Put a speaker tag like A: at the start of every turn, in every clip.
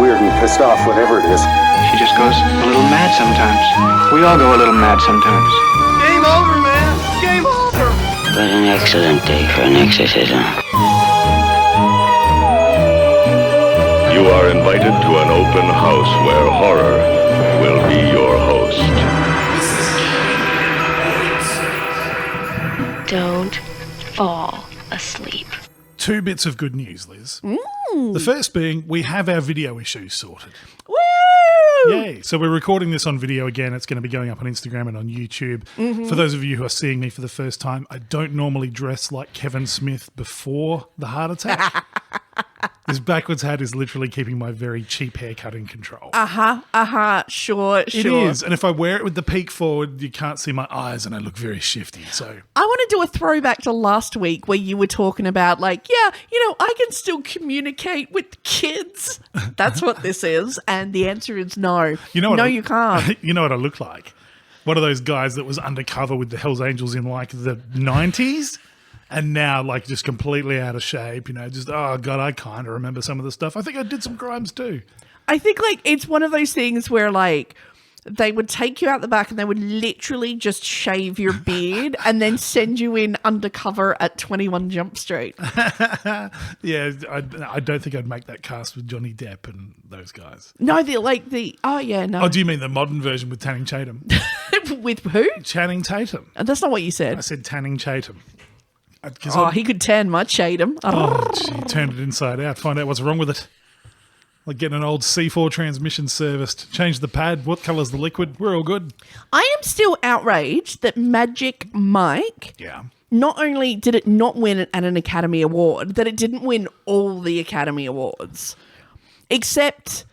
A: weird and pissed off, whatever it is.
B: She just goes a little mad sometimes. We all go a little mad sometimes.
C: Game over, man. Game over.
D: But an excellent day for an exorcism.
E: You are invited to an open house where horror will be your host.
F: Don't fall asleep.
G: 2 bits of good news, Liz. The first being, we have our video issues sorted.
H: Woo!
G: Yay. So we're recording this on video again. It's going to be going up on Instagram and on YouTube. For those of you who are seeing me for the first time, I don't normally dress like Kevin Smith before the heart attack. This backwards hat is literally keeping my very cheap haircut in control.
H: Sure.
G: It is. And if I wear it with the peak forward, you can't see my eyes and I look very shifty. So
H: I want to do a throwback to last week where you were talking about like, yeah, I can still communicate with kids. That's what this is. And the answer is no. You can't.
G: You know what I look like? One of those guys that was undercover with the Hells Angels in like the 90s. And now, like, just completely out of shape, oh, God, I kind of remember some of the stuff. I think I did some crimes too.
H: I think, like, it's one of those things where, like, they would take you out the back and they would literally just shave your beard and then send you in undercover at 21 Jump Street.
G: Yeah, I don't think I'd make that cast with Johnny Depp and those guys.
H: No, no.
G: Oh, do you mean the modern version with Channing Tatum?
H: With who?
G: Channing Tatum.
H: That's not what you said.
G: I said Channing Tatum.
H: He could tan my Chatham.
G: Oh, gee, turned it inside out. Find out what's wrong with it. Like getting an old C4 transmission serviced. Change the pad. What colour's the liquid? We're all good.
H: I am still outraged that Magic Mike, not only did it not win an Academy Award, that it didn't win all the Academy Awards. Except...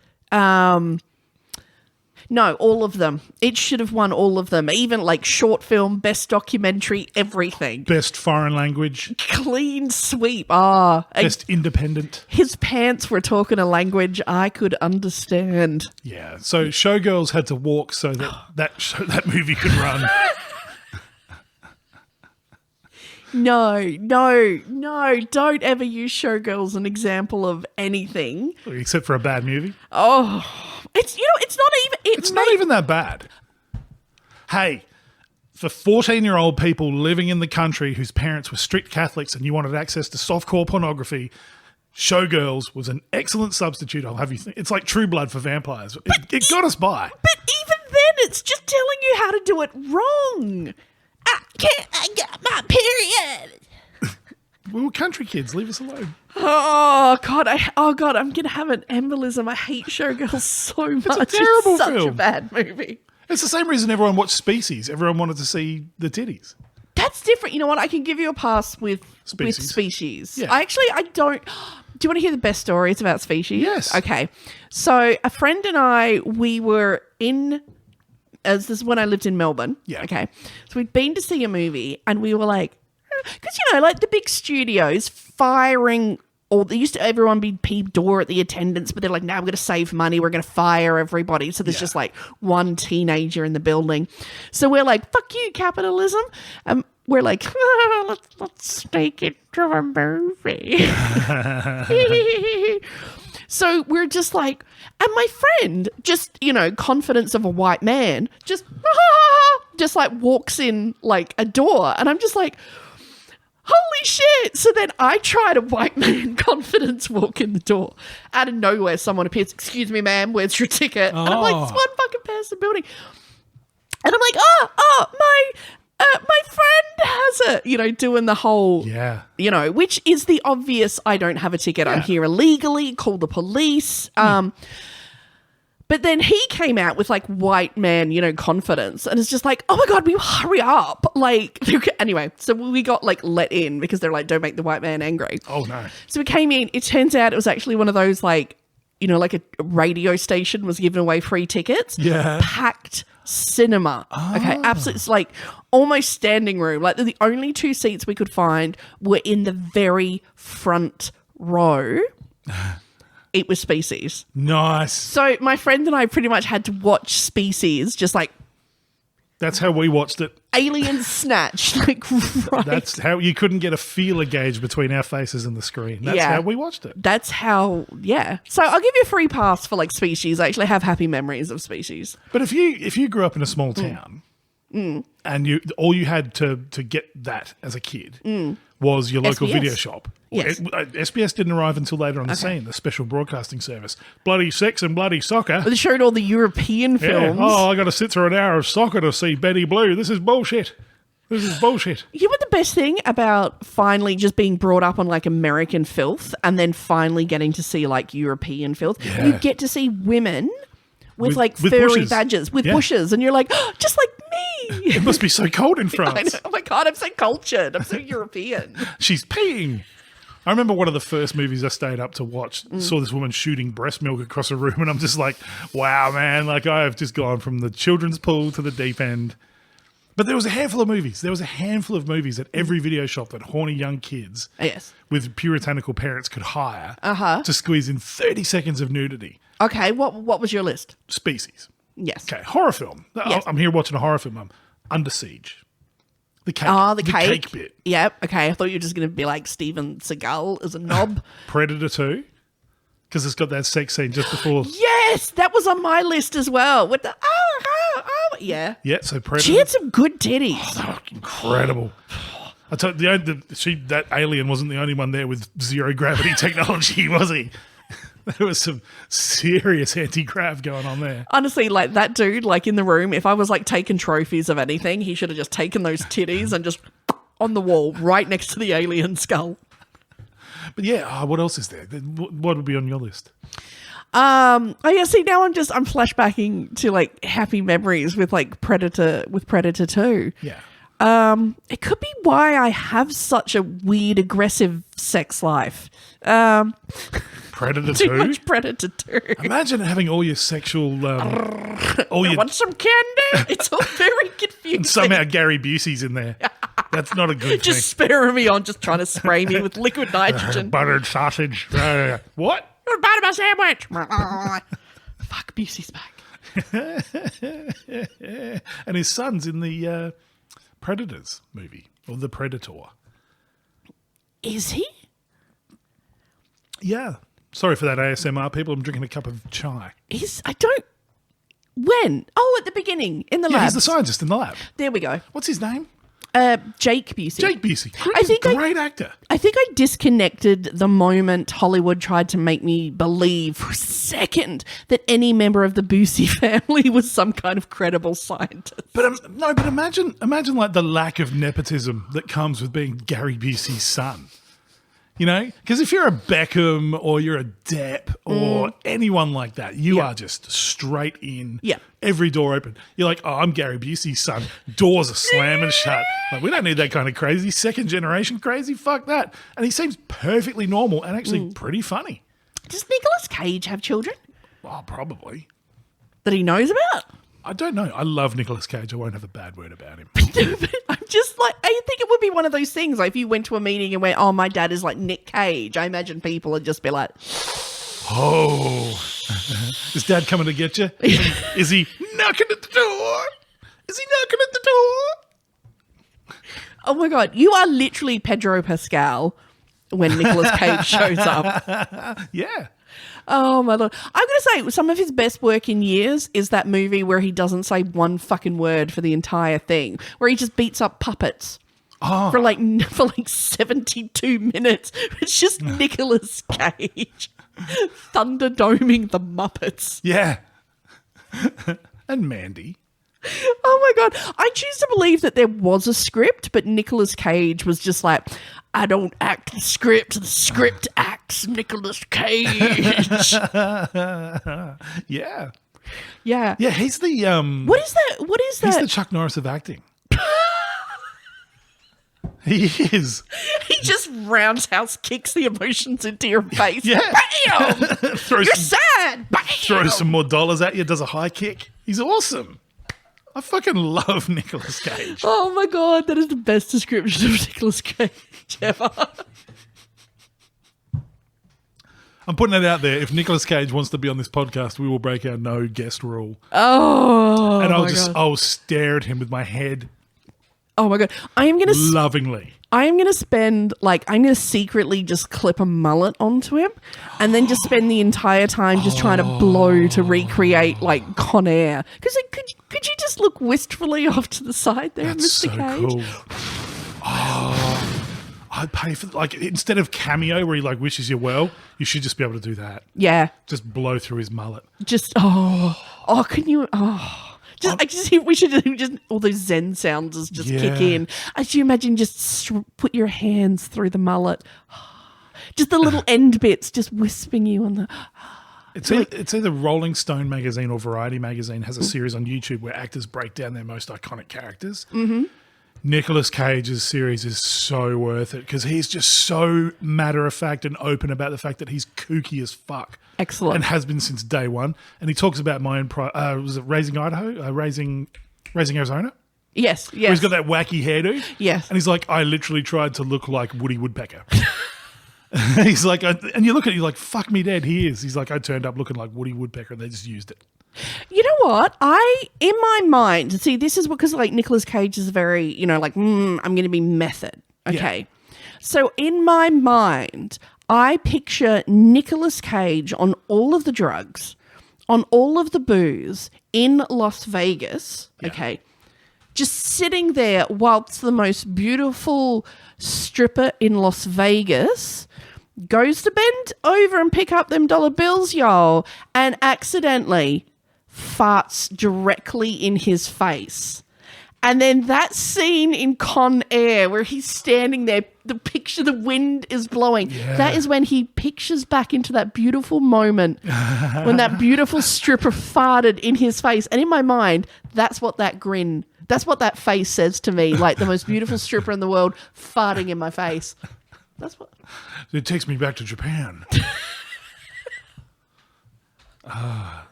H: No, all of them. It should have won all of them. Even like short film, best documentary, everything.
G: Best foreign language.
H: Clean sweep. Best
G: independent.
H: His pants were talking a language I could understand.
G: Yeah. So Showgirls had to walk so that movie could run.
H: No. Don't ever use Showgirls as an example of anything.
G: Except for a bad movie.
H: Oh, it's not even
G: that bad. Hey, for 14-year-old people living in the country whose parents were strict Catholics and you wanted access to softcore pornography, Showgirls was an excellent substitute. I'll have you think. It's like True Blood for vampires. It got us by.
H: But even then, it's just telling you how to do it wrong. I got my period.
G: We were country kids. Leave us alone.
H: Oh God! I'm gonna have an embolism. I hate Showgirls so much.
G: It's a terrible
H: film. Such a
G: film.
H: bad movie.
G: It's the same reason everyone watched Species. Everyone wanted to see the titties.
H: That's different. You know what? I can give you a pass with Species.
G: Yeah.
H: I don't. Do you want to hear the best stories about Species?
G: Yes.
H: Okay. So a friend and I, we were in. As this is when I lived in Melbourne.
G: Yeah.
H: Okay. So we'd been to see a movie, and we were like. Because, like the big studios firing, everyone be peep door at the attendants, but they're like, no, we're going to save money. We're going to fire everybody. So there's just like one teenager in the building. So we're like, fuck you, capitalism. We're like, let's take it to a movie. So we're just like, and my friend, just, confidence of a white man, just like walks in like a door. And I'm just like, holy shit. So then I tried a white man confidence walk in the door. Out of nowhere, someone appears, excuse me, ma'am, where's your ticket? And I'm like, this one fucking person building. And I'm like, my friend has it, doing the whole, which is the obvious, I don't have a ticket. I'm here illegally, call the police. But then he came out with like white man, confidence. And it's just like, oh my God, we hurry up. Like, anyway, so we got like let in because they're like, don't make the white man angry.
G: Oh no. So
H: we came in. It turns out it was actually one of those like, like a radio station was giving away free tickets.
G: Yeah.
H: Packed cinema. Oh. Okay. Absolutely. It's like almost standing room. Like the only 2 seats we could find were in the very front row. It was Species.
G: Nice.
H: So my friend and I pretty much had to watch Species just like
G: That's how we watched it.
H: Alien Snatch. Like, right.
G: That's how you couldn't get a feeler gauge between our faces and the screen. That's how we watched it.
H: That's how, yeah. So I'll give you a free pass for like Species. I actually have happy memories of Species.
G: But if you grew up in a small town and all you had to get that as a kid was your local
H: SBS.
G: video shop.
H: Yes.
G: SBS didn't arrive until later on the scene, the special broadcasting service. Bloody sex and bloody soccer.
H: They showed all the European
G: Yeah.
H: films.
G: Oh, I got to sit through an hour of soccer to see Betty Blue. This is bullshit. This is bullshit.
H: You know what the best thing about finally just being brought up on like American filth and then finally getting to see like European filth?
G: Yeah.
H: You get to see women with like
G: with
H: furry
G: bushes.
H: badges, with
G: Yeah.
H: bushes, and you're like, oh, just like me.
G: It must be so cold in
H: I
G: France.
H: know. Oh my God, I'm so cultured. I'm so European.
G: She's peeing. I remember one of the first movies I stayed up to watch, saw this woman shooting breast milk across a room, and I'm just like, wow, man, like I have just gone from the children's pool to the deep end. But there was a handful of movies. There was a handful of movies at every video shop that horny young kids
H: Yes.
G: with puritanical parents could hire to squeeze in 30 seconds of nudity.
H: Okay, what was your list?
G: Species.
H: Yes.
G: Okay, horror film.
H: Yes.
G: I'm here watching a horror film. I'm Under Siege. The cake.
H: Oh, the cake.
G: bit.
H: Yep. Okay, I thought you were just going to be like Steven Seagal as a knob.
G: Predator 2. Because it's got that sex scene just before.
H: Yes, that was on my list as well. With the yeah.
G: Yeah, so Predator.
H: She had some good titties.
G: Oh, incredible. I told that alien wasn't the only one there with zero gravity technology, was he? There was some serious anti-grav going on there.
H: Honestly, like that dude, like in the room, if I was like taking trophies of anything, he should have just taken those titties and just on the wall right next to the alien skull.
G: But yeah, what else is there? What would be on your list?
H: Oh yeah, see now I'm flashbacking to like happy memories with like Predator 2.
G: Yeah.
H: It could be why I have such a weird aggressive sex life.
G: Predator
H: Too
G: 2?
H: much Predator 2.
G: Imagine having all your sexual... all
H: I
G: your,
H: want some candy. It's all very confusing.
G: and somehow Gary Busey's in there. That's not a good
H: just spurring me on, just trying to spray me with liquid
G: thing.
H: nitrogen.
G: Buttered sausage. What?
H: You're bad my sandwich. Fuck, Busey's back.
G: And his son's in the Predators movie, or The Predator.
H: Is he?
G: Yeah. Sorry for that ASMR, people. I'm drinking a cup of chai.
H: When? Oh, at the beginning, in the lab.
G: He's the scientist in the lab.
H: There we go.
G: What's his name?
H: Jake Busey.
G: Jake Busey. Great actor.
H: I think I disconnected the moment Hollywood tried to make me believe for a second that any member of the Busey family was some kind of credible scientist.
G: But imagine like the lack of nepotism that comes with being Gary Busey's son. You know, because if you're a Beckham or you're a Depp or anyone like that, you are just straight in.
H: Yeah.
G: Every door open. You're like, oh, I'm Gary Busey's son. Doors are slamming shut. Like, we don't need that kind of crazy. Second generation crazy. Fuck that. And he seems perfectly normal and actually pretty funny.
H: Does Nicolas Cage have children
G: Oh, probably.
H: that he knows about?
G: I don't know. I love Nicolas Cage. I won't have a bad word about him.
H: I'm just like, I think it would be one of those things. Like if you went to a meeting and went, oh, my dad is like Nick Cage, I imagine people would just be like,
G: Oh, is Dad coming to get you? Is he knocking at the door? Is he knocking at the door?
H: oh my God, you are literally Pedro Pascal when Nicolas Cage shows up.
G: Yeah.
H: Oh my Lord. I'm going to say some of his best work in years is that movie where he doesn't say one fucking word for the entire thing, where he just beats up puppets. For like 72 minutes. It's just Nicolas Cage thunderdoming the Muppets.
G: Yeah. And Mandy.
H: Oh my God. I choose to believe that there was a script, but Nicolas Cage was just like, I don't act the script acts Nicolas Cage.
G: Yeah.
H: Yeah.
G: Yeah, he's the
H: What is that?
G: he's the Chuck Norris of acting. He is.
H: He just roundhouse kicks the emotions into your face.
G: Yeah.
H: Bam!
G: Throws
H: You're
G: some,
H: sad. Bam!
G: throws some more dollars at you, does a high kick. He's awesome. I fucking love Nicolas Cage.
H: Oh my God, that is the best description of Nicolas Cage ever.
G: I'm putting it out there. If Nicolas Cage wants to be on this podcast, we will break our no guest rule.
H: Oh,
G: And
H: God.
G: I'll stare at him with my head
H: Oh my God. I am going to
G: lovingly.
H: I'm going to spend, I'm going to secretly just clip a mullet onto him and then just spend the entire time just trying to blow to recreate, Con Air. Because could you just look wistfully off to the side there,
G: That's
H: Mr.
G: so
H: Cage?
G: cool. I'd pay for, instead of Cameo where he, wishes you well, you should just be able to do that.
H: Yeah.
G: Just blow through his mullet.
H: Just, can you, we should do just all those Zen sounds just kick in. As you imagine, just put your hands through the mullet. Just the little end bits, just wisping you on the...
G: It's either Rolling Stone magazine or Variety magazine has a series on YouTube where actors break down their most iconic characters. Mm-hmm. Nicolas Cage's series is so worth it because he's just so matter-of-fact and open about the fact that he's kooky as fuck.
H: Excellent.
G: And has been since day one. And he talks about my own... was it Raising Idaho? Raising Arizona?
H: Yes.
G: Where he's got that wacky hairdo.
H: Yes.
G: And he's like, I literally tried to look like Woody Woodpecker. He's like, and you look at it, you're like, fuck me dead, he is. He's like, I turned up looking like Woody Woodpecker and they just used it.
H: You know what? In my mind, see, this is because Nicolas Cage is very, I'm going to be method. Okay. Yeah. So in my mind, I picture Nicolas Cage on all of the drugs, on all of the booze in Las Vegas. Yeah. Okay. Just sitting there whilst the most beautiful stripper in Las Vegas goes to bend over and pick up them dollar bills, y'all, and accidentally farts directly in his face. And then that scene in Con Air where he's standing there, the wind is blowing. Yeah. That is when he pictures back into that beautiful moment when that beautiful stripper farted in his face. And in my mind, that's what that face says to me, the most beautiful stripper in the world farting in my face. That's what...
G: It takes me back to Japan.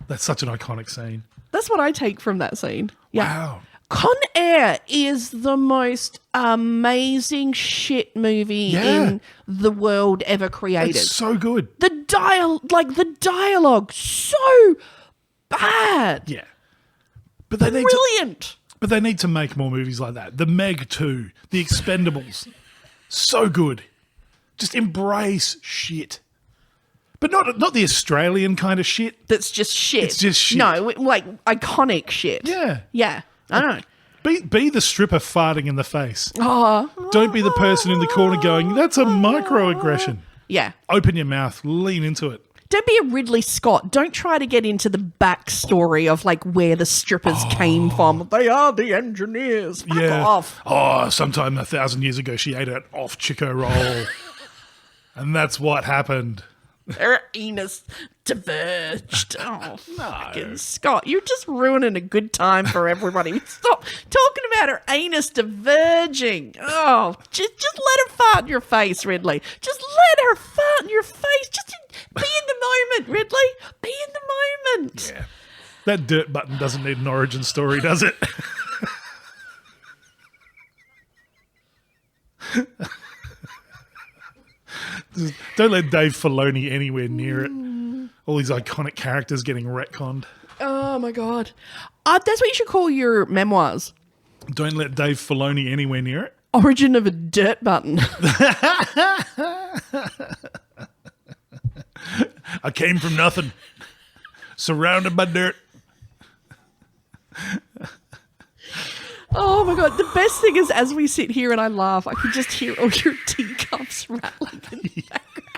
G: That's such an iconic scene.
H: That's what I take from that scene. Yeah.
G: Wow.
H: Con Air is the most amazing shit movie in the world ever created.
G: It's so good.
H: The dialogue, so bad.
G: Yeah. But they
H: brilliant.
G: But they need to make more movies like that. The Meg 2, The Expendables. So good. Just embrace shit. But not the Australian kind of shit.
H: That's just shit.
G: It's just shit.
H: No, iconic shit.
G: Yeah.
H: Yeah. I know.
G: Be the stripper farting in the face.
H: Oh.
G: Don't be the person in the corner going, that's a microaggression.
H: Yeah.
G: Open your mouth. Lean into it.
H: Don't be a Ridley Scott. Don't try to get into the backstory of where the strippers came from. They are the engineers. Fuck off.
G: Oh, sometime 1,000 years ago, she ate an off Chico roll. And that's what happened.
H: Her anus diverged. Oh, fucking Scott. You're just ruining a good time for everybody. Stop talking about her anus diverging. Oh, just let her fart in your face, Ridley. Just let her fart in your face. Just be in the moment, Ridley. Be in the moment.
G: Yeah. That dirt button doesn't need an origin story, does it? Don't let Dave Filoni anywhere near it. All these iconic characters getting retconned.
H: Oh, my God. That's what you should call your memoirs.
G: Don't let Dave Filoni anywhere near it.
H: Origin of a dirt button.
G: I came from nothing. Surrounded by dirt.
H: Oh my God. The best thing is as we sit here and I laugh, I can just hear all your teacups rattling in the background.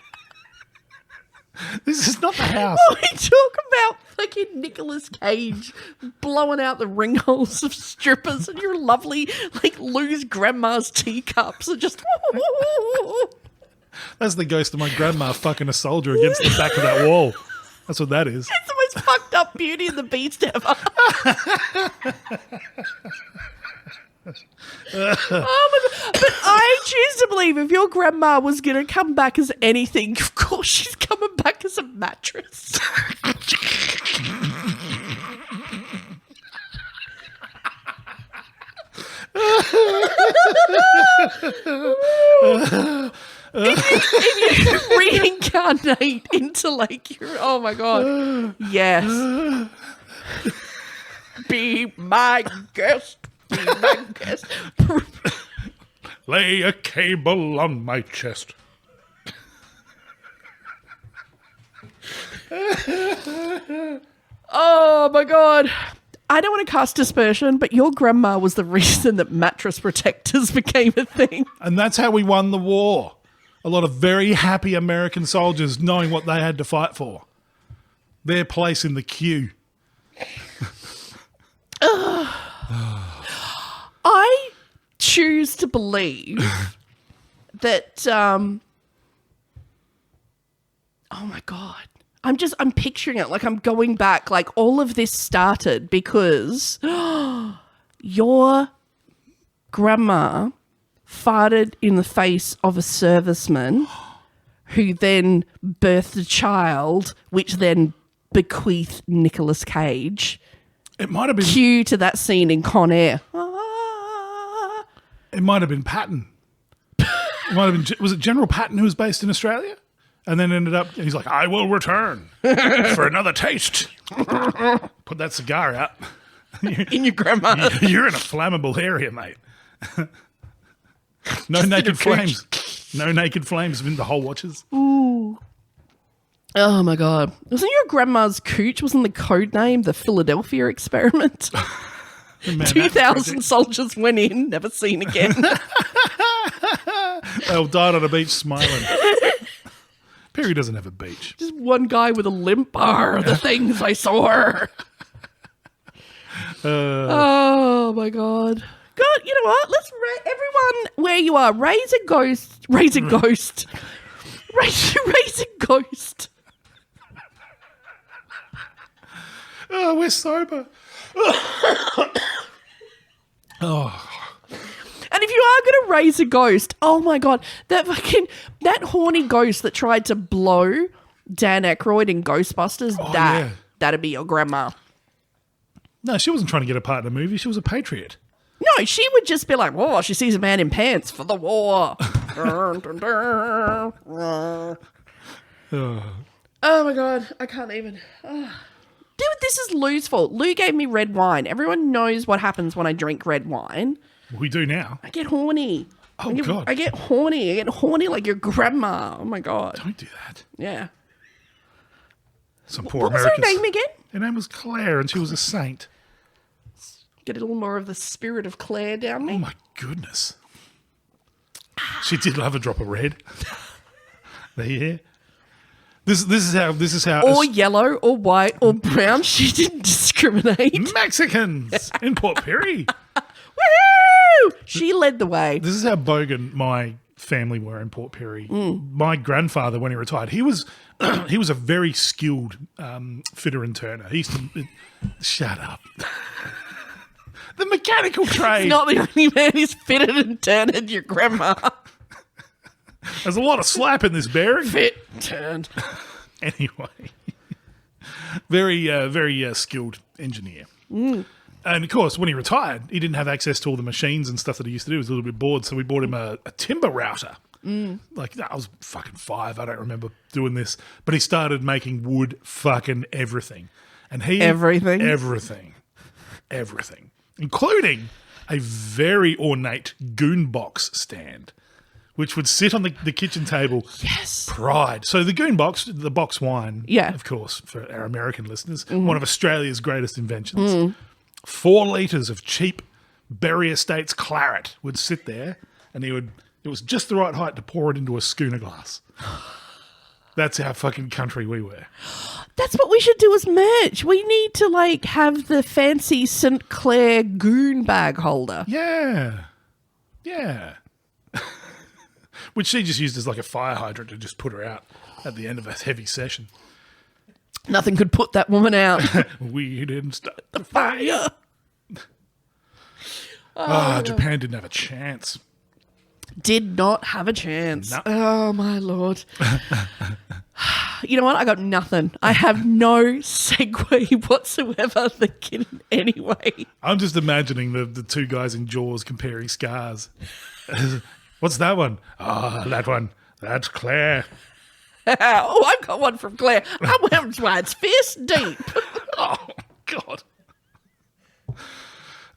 G: This is not the house.
H: We talk about fucking Nicolas Cage blowing out the ring holes of strippers and your lovely, Lou's grandma's teacups are just...
G: That's the ghost of my grandma fucking a soldier against the back of that wall. That's what that is.
H: It's the most fucked up Beauty and the Beast ever. Oh my God. But I choose to believe if your grandma was going to come back as anything, of course she's coming back as a mattress. If you reincarnate into like your, oh my God. Yes. Be my guest. Be my guest.
G: Lay a cable on my chest.
H: Oh my God. I don't want to cast dispersion, but your grandma was the reason that mattress protectors became a thing.
G: And that's how we won the war. A lot of very happy American soldiers knowing what they had to fight for. Their place in the queue.
H: I choose to believe that, oh my God. I'm picturing it like I'm going back, like all of this started because your grandma farted in the face of a serviceman who then birthed a child, which then bequeathed Nicolas Cage.
G: It might have been.
H: Cue to that scene in Con Air.
G: It might have been Patton. It might have been. Was it General Patton who was based in Australia? And then ended up, he's like, I will return for another taste. Put that cigar out.
H: In your grandma.
G: You're in a flammable area, mate. No naked flames. No naked flames in the whole watches.
H: Ooh. Oh my God. Wasn't your grandma's cooch, wasn't the code name the Philadelphia experiment? 2,000 soldiers went in, never seen again.
G: They all died on a beach smiling. Perry doesn't have a beach.
H: Just one guy with a limp. The things I saw. Oh my God. God, you know what? Let's everyone where you are, raise a ghost. Raise a ghost. Raise a ghost.
G: Oh, we're sober. Oh.
H: And if you are going to raise a ghost, oh my God, that horny ghost that tried to blow Dan Aykroyd in Ghostbusters, that'd be your grandma.
G: No, she wasn't trying to get a part in a movie. She was a patriot.
H: No, she would just be like, oh, she sees a man in pants for the war. Oh my God, I can't even. Dude, this is Lou's fault. Lou gave me red wine. Everyone knows what happens when I drink red wine.
G: We do now.
H: I get horny.
G: Oh, God.
H: I get horny. I get horny like your grandma. Oh, my God.
G: Don't do that.
H: Yeah.
G: Some poor
H: What was
G: Americans.
H: her name again?
G: Her name was Claire, and she was a saint.
H: Get a little more of the spirit of Claire down me.
G: Oh, my goodness. She did love a drop of red. Yeah. This is how
H: Or yellow, or white, or brown. She didn't discriminate.
G: Mexicans in Port Perry.
H: Woohoo! She led the way.
G: This is how bogan my family were in Port Perry. My grandfather, when he retired, he was a very skilled fitter and turner. He used to shut up. The mechanical trade.
H: He's not the only man who's fitted and turned your grandma.
G: There's a lot of slap in this bearing.
H: Fit, turned.
G: Anyway, very skilled engineer. And of course, when he retired, he didn't have access to all the machines and stuff that he used to do. He was a little bit bored, so we bought him a timber router. Like, I was fucking 5. I don't remember doing this. But he started making wood fucking everything. And
H: Everything?
G: Everything. Including a very ornate goon box stand, which would sit on the kitchen table.
H: Yes.
G: Pride. So the goon box, the box wine,
H: Yeah.
G: of course, for our American listeners, one of Australia's greatest inventions. 4 litres of cheap Berry Estates claret would sit there, and it was just the right height to pour it into a schooner glass. That's how fucking country we were.
H: That's what we should do as merch. We need to, like, have the fancy St. Clair goon bag holder.
G: Yeah. Which she just used as like a fire hydrant to just put her out at the end of a heavy session.
H: Nothing could put that woman out.
G: We didn't start the fire. Japan didn't have a chance.
H: Did not have a chance.
G: No.
H: Oh, my Lord. You know what? I got nothing. I have no segue whatsoever that can anyway.
G: I'm just imagining the 2 guys in Jaws comparing scars. What's that one? That one. That's Claire.
H: Oh, I've got one from Claire. I went it's fist deep.
G: Oh, God.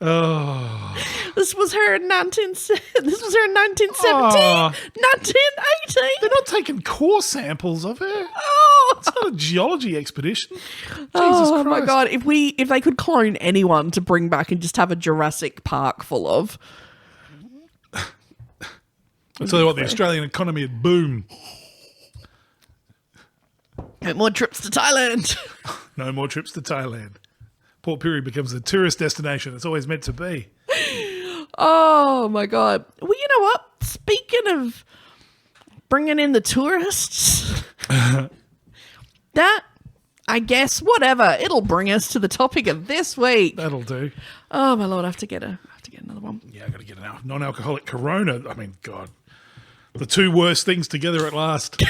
G: Oh.
H: This was her in 1917,
G: Aw.
H: 1918.
G: They're not taking core samples of her.
H: Oh,
G: It's not a geology expedition. Jesus
H: oh my
G: Christ.
H: God. If they could clone anyone to bring back and just have a Jurassic Park full of.
G: I'll tell you what, the Australian economy would boom.
H: No more trips to Thailand.
G: No more trips to Thailand. Port Pirie becomes the tourist destination it's always meant to be.
H: Oh my God. Well, you know what? Speaking of bringing in the tourists, that, I guess, whatever. It'll bring us to the topic of this week.
G: That'll do.
H: Oh my Lord, I have to get another one.
G: Yeah, I got to get a non-alcoholic Corona. I mean, God. The two worst things together at last.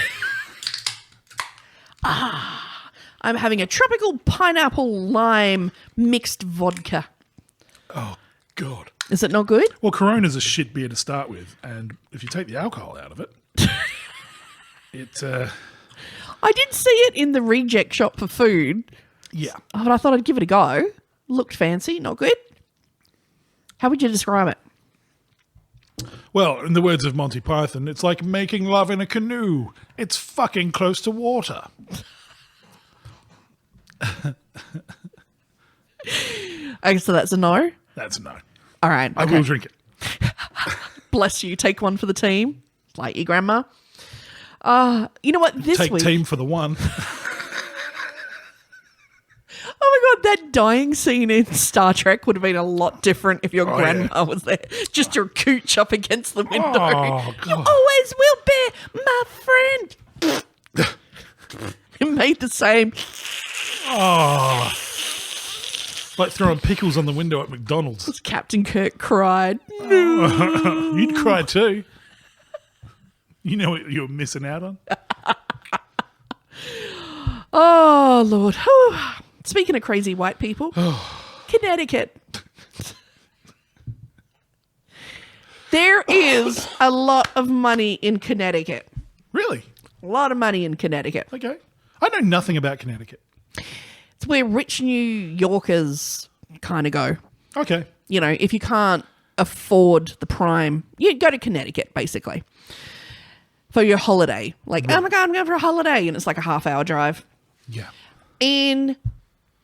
H: I'm having a tropical pineapple lime mixed vodka.
G: Oh, God.
H: Is it not good?
G: Well, Corona's a shit beer to start with, and if you take the alcohol out of it,
H: I did see it in the reject shop for food,
G: yeah.
H: but I thought I'd give it a go. Looked fancy, not good. How would you describe it?
G: Well, in the words of Monty Python, it's like making love in a canoe. It's fucking close to water.
H: Okay, so that's a no.
G: That's a no.
H: All right.
G: I
H: okay.
G: will drink it.
H: Bless you. Take one for the team, like your grandma. You know what? This
G: Take
H: week.
G: team for the one.
H: Oh my God, that dying scene in Star Trek would have been a lot different if your grandma
G: yeah.
H: was there. Just your cooch up against the window.
G: Oh,
H: You
G: God.
H: always will be my friend. It made the same.
G: Oh. Like throwing pickles on the window at McDonald's.
H: Captain Kirk cried.
G: You'd cry too. You know what you're missing out on?
H: Oh, Lord. Whew. Speaking of crazy white people, Connecticut. There is a lot of money in Connecticut.
G: Really?
H: A lot of money in Connecticut.
G: Okay. I know nothing about Connecticut.
H: It's where rich New Yorkers kind of go.
G: Okay.
H: You know, if you can't afford the prime, you go to Connecticut, basically, for your holiday. Like, oh my God, I'm going for a holiday. And it's like a half-hour drive.
G: Yeah.
H: And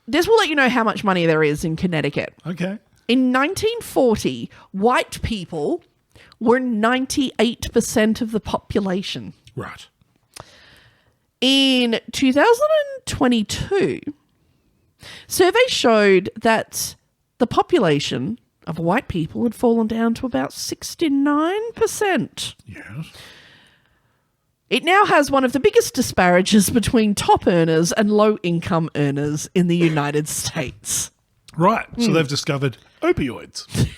H: this will let you know how much money there is in Connecticut.
G: Okay.
H: In 1940, white people were 98% of the population.
G: Right.
H: In 2022, surveys showed that the population of white people had fallen down to about 69%.
G: Yes.
H: It now has one of the biggest disparages between top earners and low-income earners in the United States.
G: Right. So they've discovered opioids.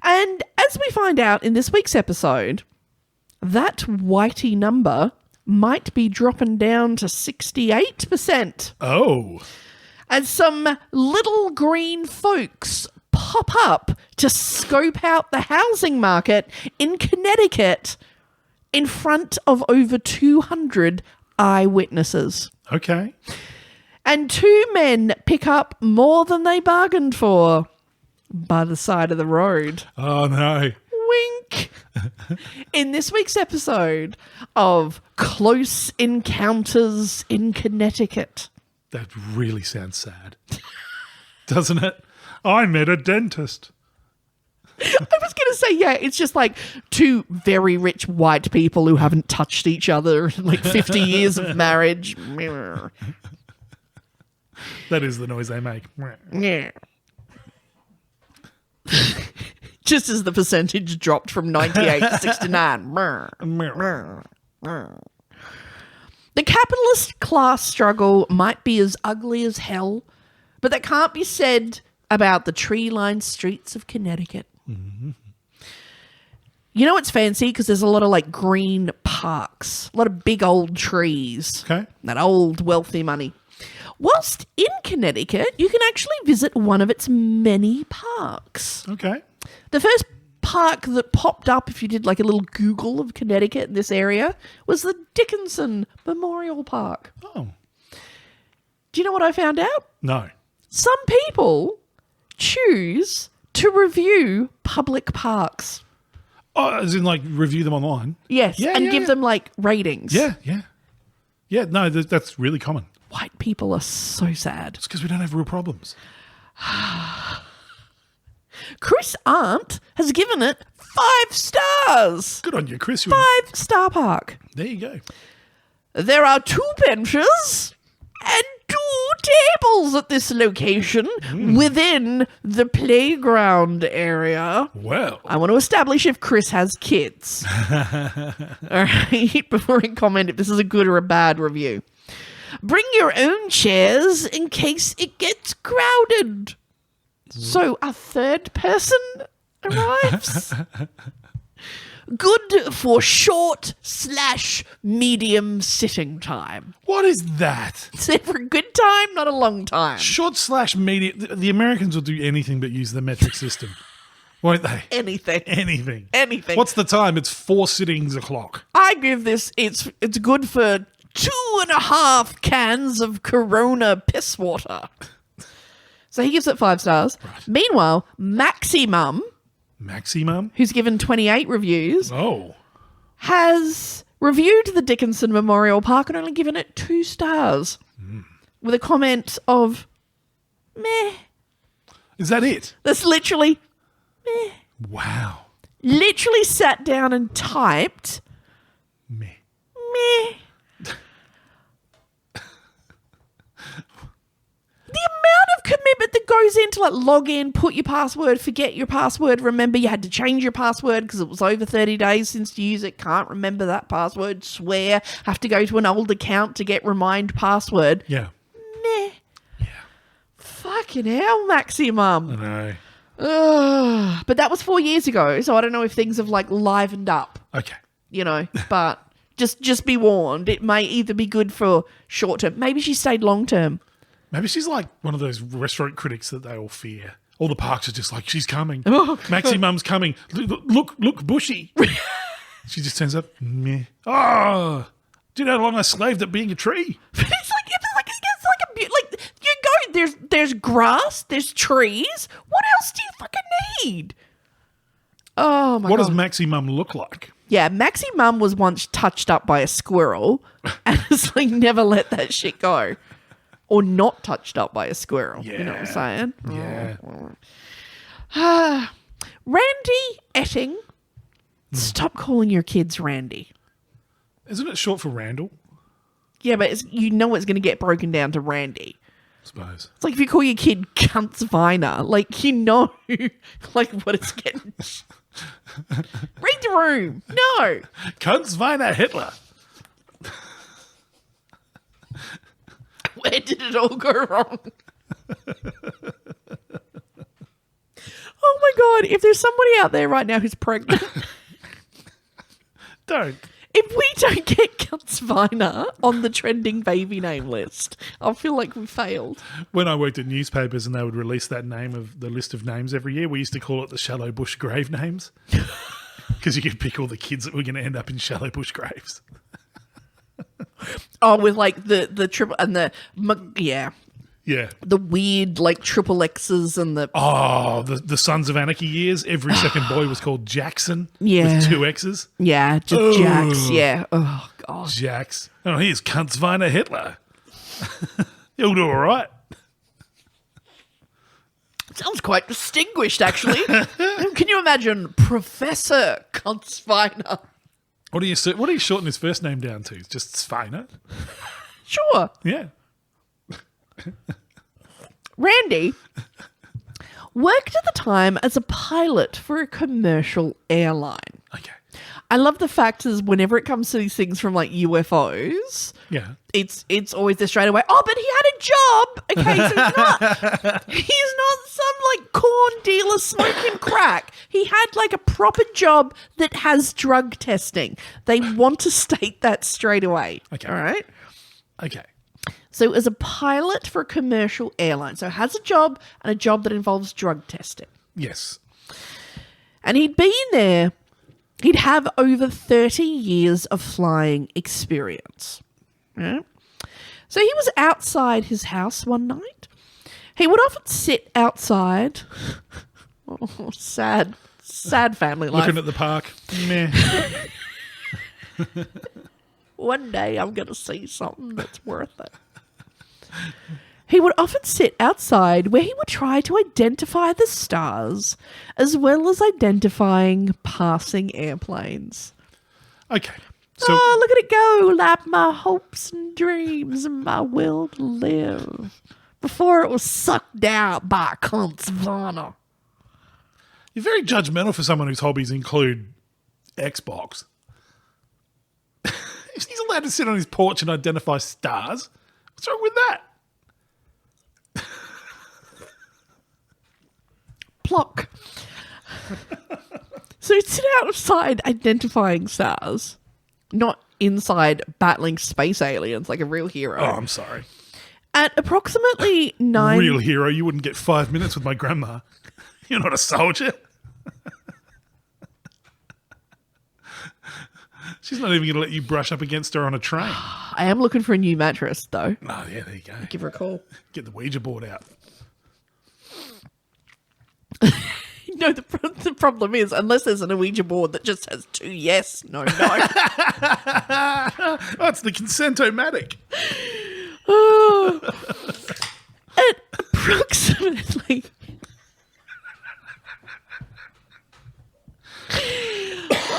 H: And as we find out in this week's episode, that whitey number might be dropping down to 68%.
G: Oh.
H: As some little green folks pop up to scope out the housing market in Connecticut in front of over 200 eyewitnesses.
G: Okay.
H: And two men pick up more than they bargained for by the side of the road.
G: Oh, no.
H: Wink. In this week's episode of Close Encounters in Connecticut.
G: That really sounds sad. Doesn't it? I met a dentist.
H: I was going to say, yeah, it's just like two very rich white people who haven't touched each other in like 50 years of marriage.
G: That is the noise they make.
H: Yeah. Just as the percentage dropped from 98 to 69. The capitalist class struggle might be as ugly as hell, but that can't be said about the tree-lined streets of Connecticut. Mm-hmm. You know it's fancy because there's a lot of like green parks, a lot of big old trees.
G: Okay.
H: That old wealthy money. Whilst in Connecticut, you can actually visit one of its many parks.
G: Okay.
H: The first park that popped up if you did like a little Google of Connecticut in this area was the Dickinson Memorial Park.
G: Oh.
H: Do you know what I found out?
G: No.
H: Some people choose to review public parks.
G: Oh, as in like review them online?
H: Yes,
G: Yeah,
H: and
G: yeah,
H: give
G: yeah.
H: them like ratings.
G: Yeah, yeah. Yeah, no, that's really common.
H: White people are so sad.
G: It's because we don't have real problems.
H: Chris Arndt has given it 5 stars.
G: Good on you, Chris.
H: 5-star park.
G: There you go.
H: There are 2 benches and 2 tables at this location within the playground area.
G: Well,
H: I want to establish if Chris has kids. All right, before I comment if this is a good or a bad review. Bring your own chairs in case it gets crowded. So a third person arrives? Good for short/medium sitting time.
G: what is that?
H: It's there for a good time, not a long time.
G: Short/medium. The Americans will do anything but use the metric system, won't they?
H: Anything.
G: Anything. What's the time? It's 4 sittings o'clock.
H: I give this, it's good for 2.5 cans of Corona piss water. So he gives it 5 stars. Right. Meanwhile, Maximum, who's given 28 reviews, has reviewed the Dickinson Memorial Park and only given it 2 stars with a comment of meh.
G: Is that it?
H: That's literally meh.
G: Wow.
H: Literally sat down and typed
G: Meh.
H: meh. The amount of commitment that goes into like log in, put your password, forget your password, remember you had to change your password because it was over 30 days since you use it, can't remember that password, swear, have to go to an old account to get remind password.
G: Yeah.
H: Meh. Yeah. Fucking hell, Maximum.
G: I know.
H: Ugh. But that was 4 years ago, so I don't know if things have like livened up.
G: Okay.
H: You know, but just be warned. It may either be good for short term. Maybe she stayed long term.
G: Maybe she's like one of those restaurant critics that they all fear. All the parks are just like, she's coming.
H: Oh,
G: Maximum's coming. Look, Bushy. She just turns up. Meh. Oh, do you know how long I slaved at being a tree?
H: But it's like you go. There's grass. There's trees. What else do you fucking need? Oh my god.
G: What does Maximum look like?
H: Yeah, Maximum was once touched up by a squirrel, and it's like never let that shit go. Or not touched up by a squirrel.
G: Yeah.
H: You know what I'm saying?
G: Yeah.
H: Randy Etting. Stop calling your kids Randy.
G: Isn't it short for Randall?
H: Yeah, but it's going to get broken down to Randy.
G: I suppose.
H: It's like if you call your kid Cunts Viner, like you know, like what it's getting. Read the room. No.
G: Cunts Viner Hitler.
H: Where did it all go wrong? Oh my god, if there's somebody out there right now who's pregnant.
G: Don't.
H: If we don't get Cunts Viner on the trending baby name list, I'll feel like we failed.
G: When I worked at newspapers and they would release that name of the list of names every year, we used to call it the Shallow Bush Grave names. Because you could pick all the kids that were going to end up in shallow bush graves.
H: Oh, with like the triple and the
G: Yeah.
H: the weird like triple X's and the
G: the Sons of Anarchy years. Every second boy was called Jackson.
H: Yeah.
G: With 2 X's.
H: yeah, just Jacks. Yeah. Oh god.
G: Jax. Oh, here's Cunts Viner Hitler. He'll do all right.
H: Sounds quite distinguished, actually. Can you imagine Professor Cunts Viner?
G: What do you shorten his first name down to? Just Sveiner?
H: Sure.
G: Yeah.
H: Randy worked at the time as a pilot for a commercial airline.
G: Okay.
H: I love the fact is whenever it comes to these things from like UFOs,
G: Yeah.
H: it's always there straight away. Oh, but he had a job. Okay, so he's not some like corn dealer smoking crack. He had like a proper job that has drug testing. They want to state that straight away.
G: Okay.
H: All right.
G: Okay.
H: So as a pilot for a commercial airline, so has a job and a job that involves drug testing.
G: Yes.
H: And he'd been there. He'd have over 30 years of flying experience. Right? So he was outside his house one night. He would often sit outside. Oh, sad family life.
G: Looking at the park. Meh.
H: One day I'm going to see something that's worth it. He would often sit outside where he would try to identify the stars as well as identifying passing airplanes.
G: Okay. So,
H: Oh, look at it go, like my hopes and dreams and my will to live before it was sucked out by a conservator.
G: you're very judgmental for someone whose hobbies include Xbox. He's allowed to sit on his porch and identify stars. What's wrong with that?
H: Plock. So he'd sit outside identifying stars, not inside battling space aliens like a real hero.
G: Oh, I'm sorry.
H: At approximately 9...
G: Real hero, you wouldn't get 5 minutes with my grandma. You're not a soldier. She's not even going to let you brush up against her on a train.
H: I am looking for a new mattress, though.
G: Oh, yeah, there you go.
H: Give her a call.
G: Get the Ouija board out.
H: No, the problem is, unless there's an Ouija board that just has 2 yes, no, no.
G: Oh, it's the consent-o-matic.
H: At approximately...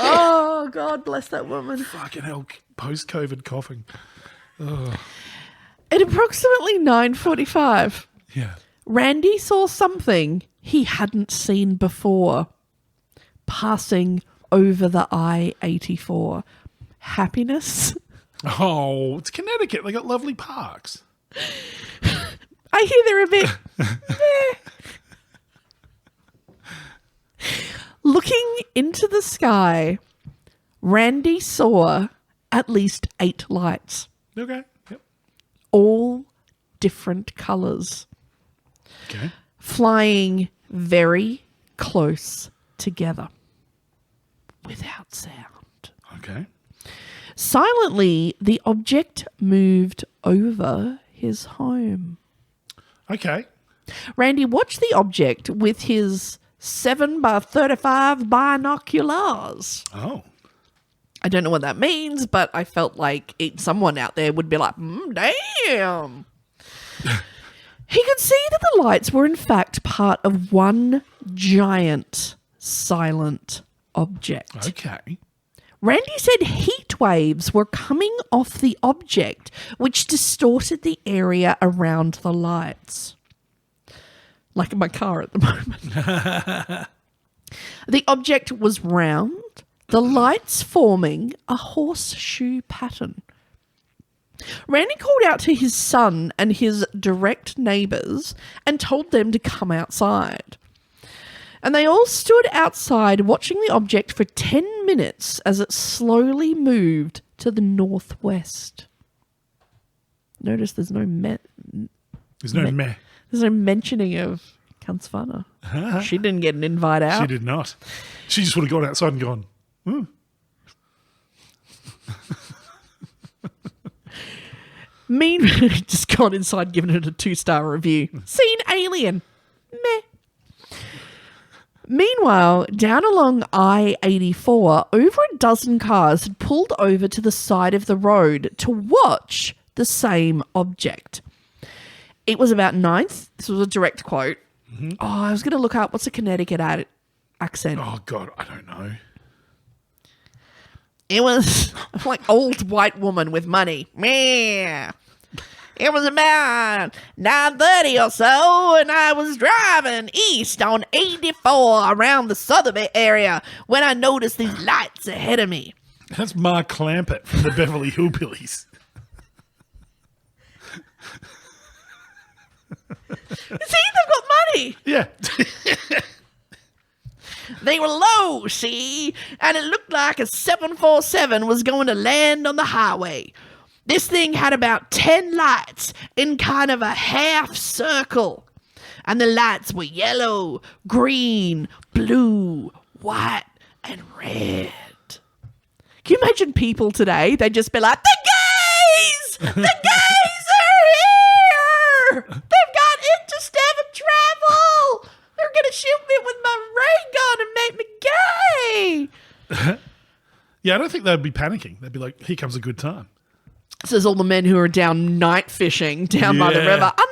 H: Oh, God bless that woman.
G: Fucking hell, post-COVID coughing.
H: At approximately 9:45,
G: Yeah.
H: Randy saw something he hadn't seen before passing over the I-84. Happiness.
G: Oh, it's Connecticut. They got lovely parks.
H: I hear they're a bit... Looking into the sky, Randy saw at least 8 lights,
G: Okay. Yep.
H: all different colours,
G: Okay.
H: flying very close together without sound.
G: Okay.
H: Silently, the object moved over his home.
G: Okay.
H: Randy watched the object with his 7x35 binoculars.
G: Oh.
H: I don't know what that means, but I felt like someone out there would be like, damn. He could see that the lights were in fact part of one giant silent object.
G: Okay.
H: Randy said heat waves were coming off the object, which distorted the area around the lights. Like in my car at the moment. The object was round, the lights forming a horseshoe pattern. Randy called out to his son and his direct neighbours and told them to come outside. And they all stood outside watching the object for 10 minutes as it slowly moved to the northwest. Notice there's no
G: There's no meh.
H: there's no mentioning of Kansvana. She didn't get an invite out.
G: She did not. She just would have gone outside and gone,
H: Meanwhile, just gone inside, giving it a 2-star review. Seen alien. Meh. Meanwhile, down along I-84, over a dozen cars had pulled over to the side of the road to watch the same object. It was about 9th. This was a direct quote. Oh, I was going to look up, what's a Connecticut accent?
G: oh, God, I don't know.
H: It was like old white woman with money. Meh. It was about 9:30 or so, and I was driving east on 84 around the Sotheby area when I noticed these lights ahead of me.
G: That's Mark Clampett from the Beverly Hillbillies.
H: See, they've got money.
G: Yeah.
H: They were low, see, and it looked like a 747 was going to land on the highway. This thing had about 10 lights in kind of a half circle. And the lights were yellow, green, blue, white, and red. Can you imagine people today? They'd just be like, the gays! The gays are here! They've got interstellar travel! They're going to shoot me with my ray gun and make me gay!
G: Yeah, I don't think they'd be panicking. They'd be like, here comes a good time.
H: Says all the men who are down night fishing down by the river. Oh,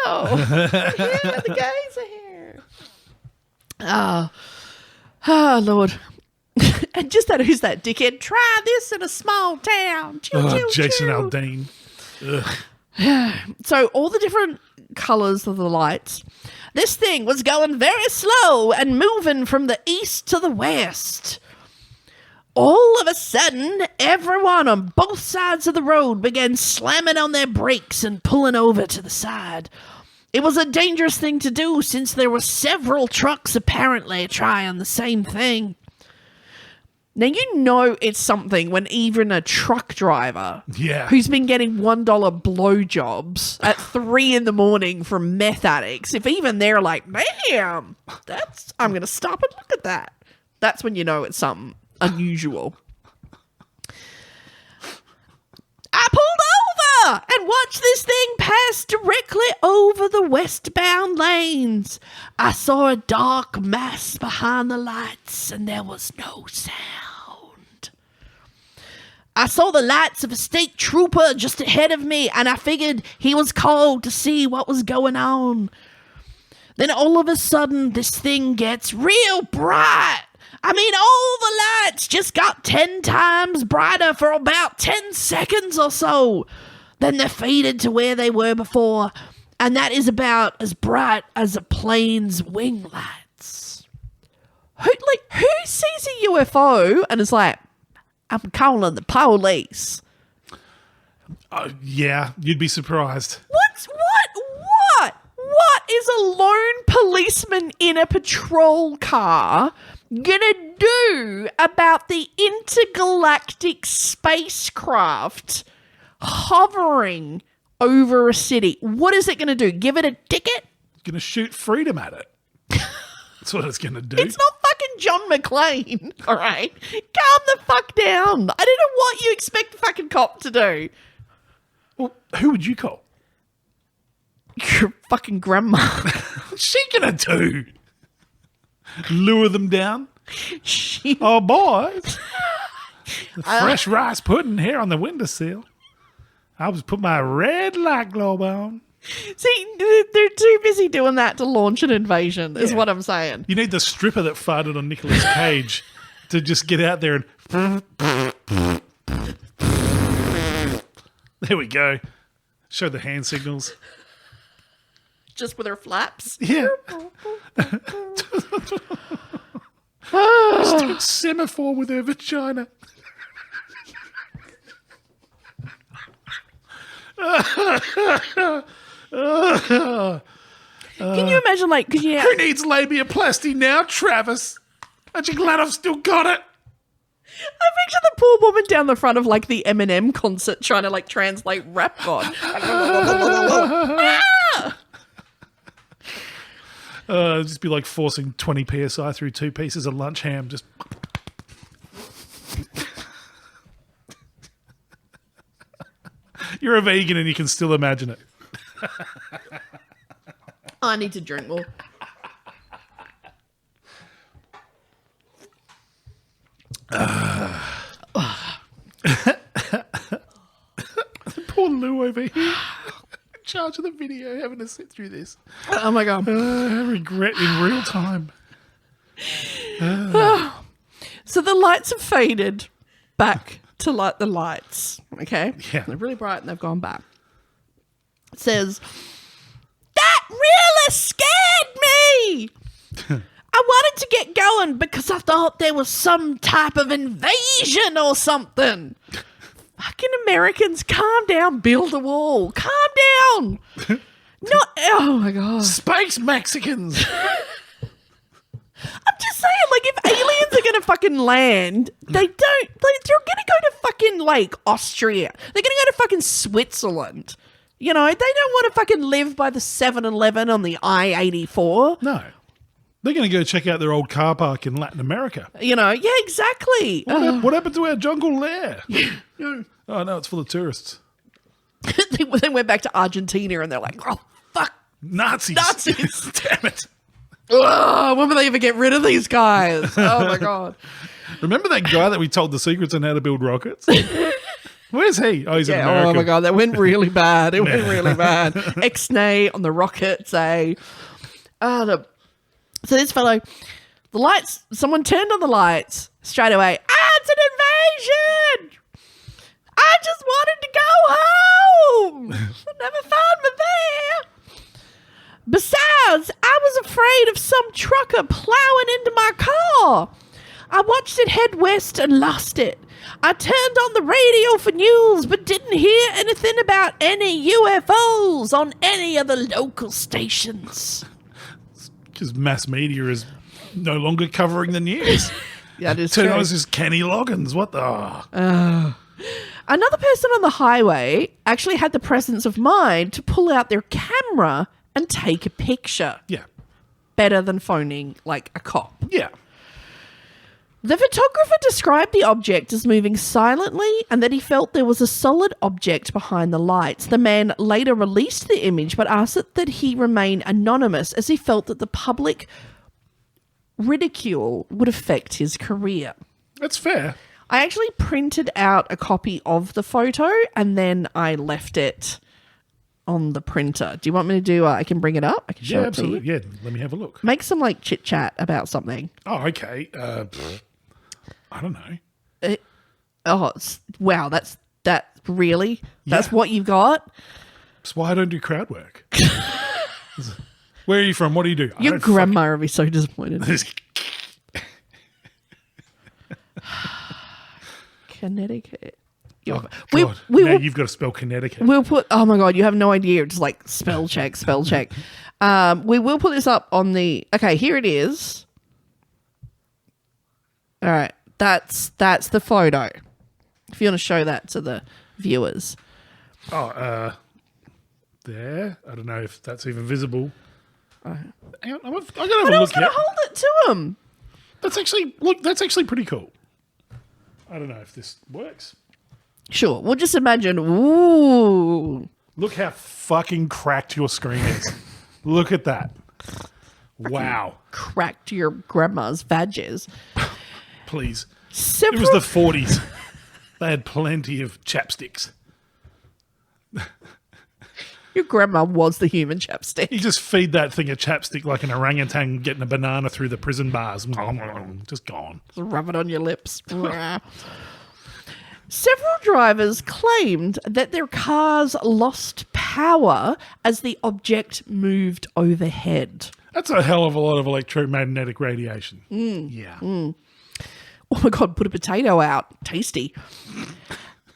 H: no! Yeah, the gays are here. Oh, Lord. And just that, who's that dickhead? Try this in a small town.
G: Jason Aldean. Ugh.
H: So all the different colours of the lights. This thing was going very slow and moving from the east to the west. All of a sudden, everyone on both sides of the road began slamming on their brakes and pulling over to the side. It was a dangerous thing to do since there were several trucks apparently trying the same thing. Now, you know it's something when even a truck driver who's been getting $1 blowjobs at 3 a.m. from meth addicts, if even they're like, damn, I'm going to stop and look at that. That's when you know it's something unusual. I pulled over and watched this thing pass directly over the westbound lanes. I saw a dark mass behind the lights and there was no sound. I saw the lights of a state trooper just ahead of me and I figured he was called to see what was going on. Then all of a sudden this thing gets real bright. I mean, all the lights just got 10 times brighter for about 10 seconds or so. Then they faded to where they were before, and that is about as bright as a plane's wing lights. Who sees a UFO and is like, I'm calling the police?
G: Yeah, you'd be surprised.
H: What is a lone policeman in a patrol car gonna do about the intergalactic spacecraft hovering over a city? What is it gonna do? Give it a ticket?
G: It's gonna shoot freedom at it. That's what it's gonna do.
H: It's not fucking John McClane, all right? Calm the fuck down. I don't know what you expect a fucking cop to do.
G: Well, who would you call?
H: Your fucking grandma.
G: What's she gonna do? Lure them down? Oh, boys. The fresh rice pudding here on the windowsill. I was put my red light globe on.
H: See, they're too busy doing that to launch an invasion, is what I'm saying.
G: You need the stripper that farted on Nicolas Cage to just get out there and... There we go. Show the hand signals.
H: Just with her flaps?
G: Yeah. Just do a semaphore with her vagina.
H: Can you imagine, like,
G: Who needs labiaplasty now, Travis? Aren't you glad I've still got it?
H: I picture the poor woman down the front of, like, the Eminem concert trying to, like, translate rap god.
G: Just be like forcing 20 psi through 2 pieces of lunch ham. Just you're a vegan and you can still imagine it.
H: I need to drink more.
G: Poor Lou over here. In charge of the video, having to sit through this.
H: Oh my god.
G: Regret in real time.
H: So the lights have faded back to like the lights. Okay?
G: Yeah.
H: They're really bright and they've gone back. It says, that really scared me. I wanted to get going because I thought there was some type of invasion or something. Fucking Americans, calm down, build a wall. Calm down. Oh my god.
G: Space Mexicans.
H: I'm just saying, like, if aliens are going to fucking land, they're going to go to fucking, like, Austria. They're going to go to fucking Switzerland. You know, they don't want to fucking live by the 7-Eleven on the I-84.
G: No. They're going to go check out their old car park in Latin America.
H: You know, yeah, exactly.
G: What happened to our jungle there? Oh, no, it's full of tourists.
H: They went back to Argentina and they're like, oh, fuck.
G: Nazis. Damn it.
H: Ugh, when will they ever get rid of these guys? Oh, my God.
G: Remember that guy that we told the secrets on how to build rockets? Where's he? Oh, he's in America.
H: Oh, my God. That went really bad. It went really bad. X-nay on the rockets, eh? So this fellow, the lights, someone turned on the lights straight away. It's an invasion! I just wanted to go home! I never found me there! Besides, I was afraid of some trucker plowing into my car. I watched it head west and lost it. I turned on the radio for news, but didn't hear anything about any UFOs on any of the local stations.
G: Because mass media is no longer covering the news.
H: Yeah, it is
G: Turn
H: true.
G: on this Kenny Loggins. What the?
H: Another person on the highway actually had the presence of mind to pull out their camera and take a picture.
G: Yeah.
H: Better than phoning like a cop.
G: Yeah.
H: The photographer described the object as moving silently and that he felt there was a solid object behind the lights. The man later released the image but asked that he remain anonymous as he felt that the public ridicule would affect his career.
G: That's fair.
H: I actually printed out a copy of the photo and then I left it on the printer. Do you want me to do I can bring it up? I can show
G: Yeah,
H: it to you.
G: absolutely. Yeah, let me have a look.
H: Make some like chit chat about something.
G: Oh, okay. I don't know.
H: Wow, that's really? That's
G: Yeah.
H: what you've got?
G: That's why I don't do crowd work. Where are you from? What do you do?
H: Your grandma would be so disappointed. Connecticut.
G: Oh,
H: We
G: God.
H: now
G: Now you've got to spell Connecticut.
H: We'll put. Oh my God, you have no idea. Just like spell check. We will put this up on the. Okay, here it is. All right, that's the photo. If you want to show that to the viewers.
G: There. I don't know if that's even visible. Hang on, I gotta have
H: But
G: a
H: I
G: look
H: was going
G: here.
H: to hold it to him.
G: That's actually pretty cool. I don't know if this works.
H: Sure, we'll just imagine. Ooh,
G: Look how fucking cracked your screen is. Look at that. Wow.
H: cracked your grandma's vages.
G: Please. It
H: Several.
G: was the 40s. They had plenty of chapsticks.
H: Your grandma was the human chapstick.
G: You just feed that thing a chapstick like an orangutan getting a banana through the prison bars. Just gone.
H: Rub it on your lips. Several drivers claimed that their cars lost power as the object moved overhead.
G: That's a hell of a lot of electromagnetic radiation. Yeah.
H: Oh my God, put a potato out. Tasty.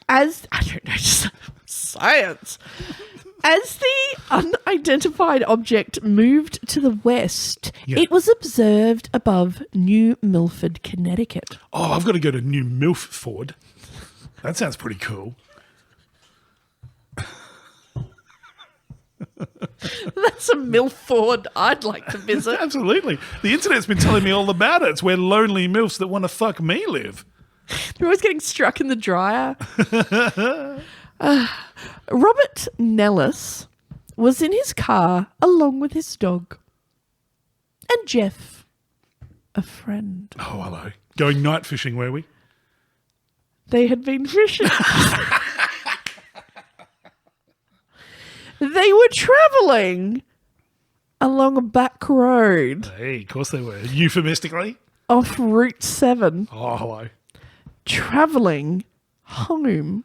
H: As, I don't know, just science. As the unidentified object moved to the west, it was observed above New Milford, Connecticut.
G: Oh, I've got to go to New Milford. That sounds pretty cool.
H: That's a Milford I'd like to visit.
G: Absolutely. The internet's been telling me all about it. It's where lonely milfs that want to fuck me live.
H: You're always getting struck in the dryer. Robert Nellis was in his car along with his dog. And Jeff, a friend.
G: Oh, hello. Going night fishing, were we?
H: They had been fishing. They were travelling along a back road
G: Hey, of course they were. Euphemistically?
H: off Route 7,
G: Oh, hello.
H: travelling home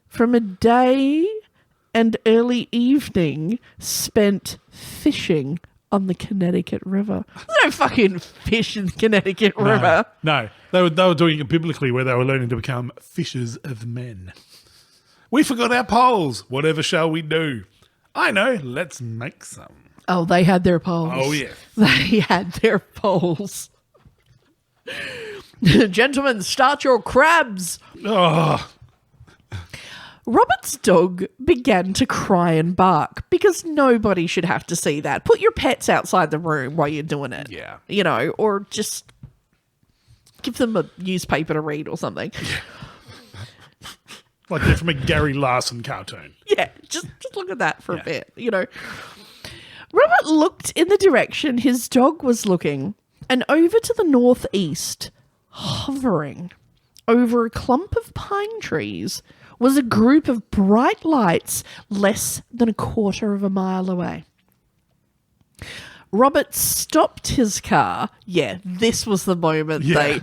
H: from a day and early evening spent fishing on the Connecticut River. There's no fucking fish in the Connecticut River.
G: No. They were doing it biblically where they were learning to become fishers of men. We forgot our poles. Whatever shall we do? I know. Let's make some.
H: Oh, they had their poles.
G: Oh, yeah.
H: They had their poles. Gentlemen, start your crabs.
G: Oh,
H: Robert's dog began to cry and bark because nobody should have to see that. Put your pets outside the room while you're doing it.
G: Yeah.
H: You know, or just give them a newspaper to read or something.
G: Like they're from a Gary Larson cartoon.
H: Yeah, just look at that for a bit, you know. Robert looked in the direction his dog was looking, and over to the northeast, hovering over a clump of pine trees, was a group of bright lights less than a quarter of a mile away. Robert stopped his car. Yeah, this was the moment they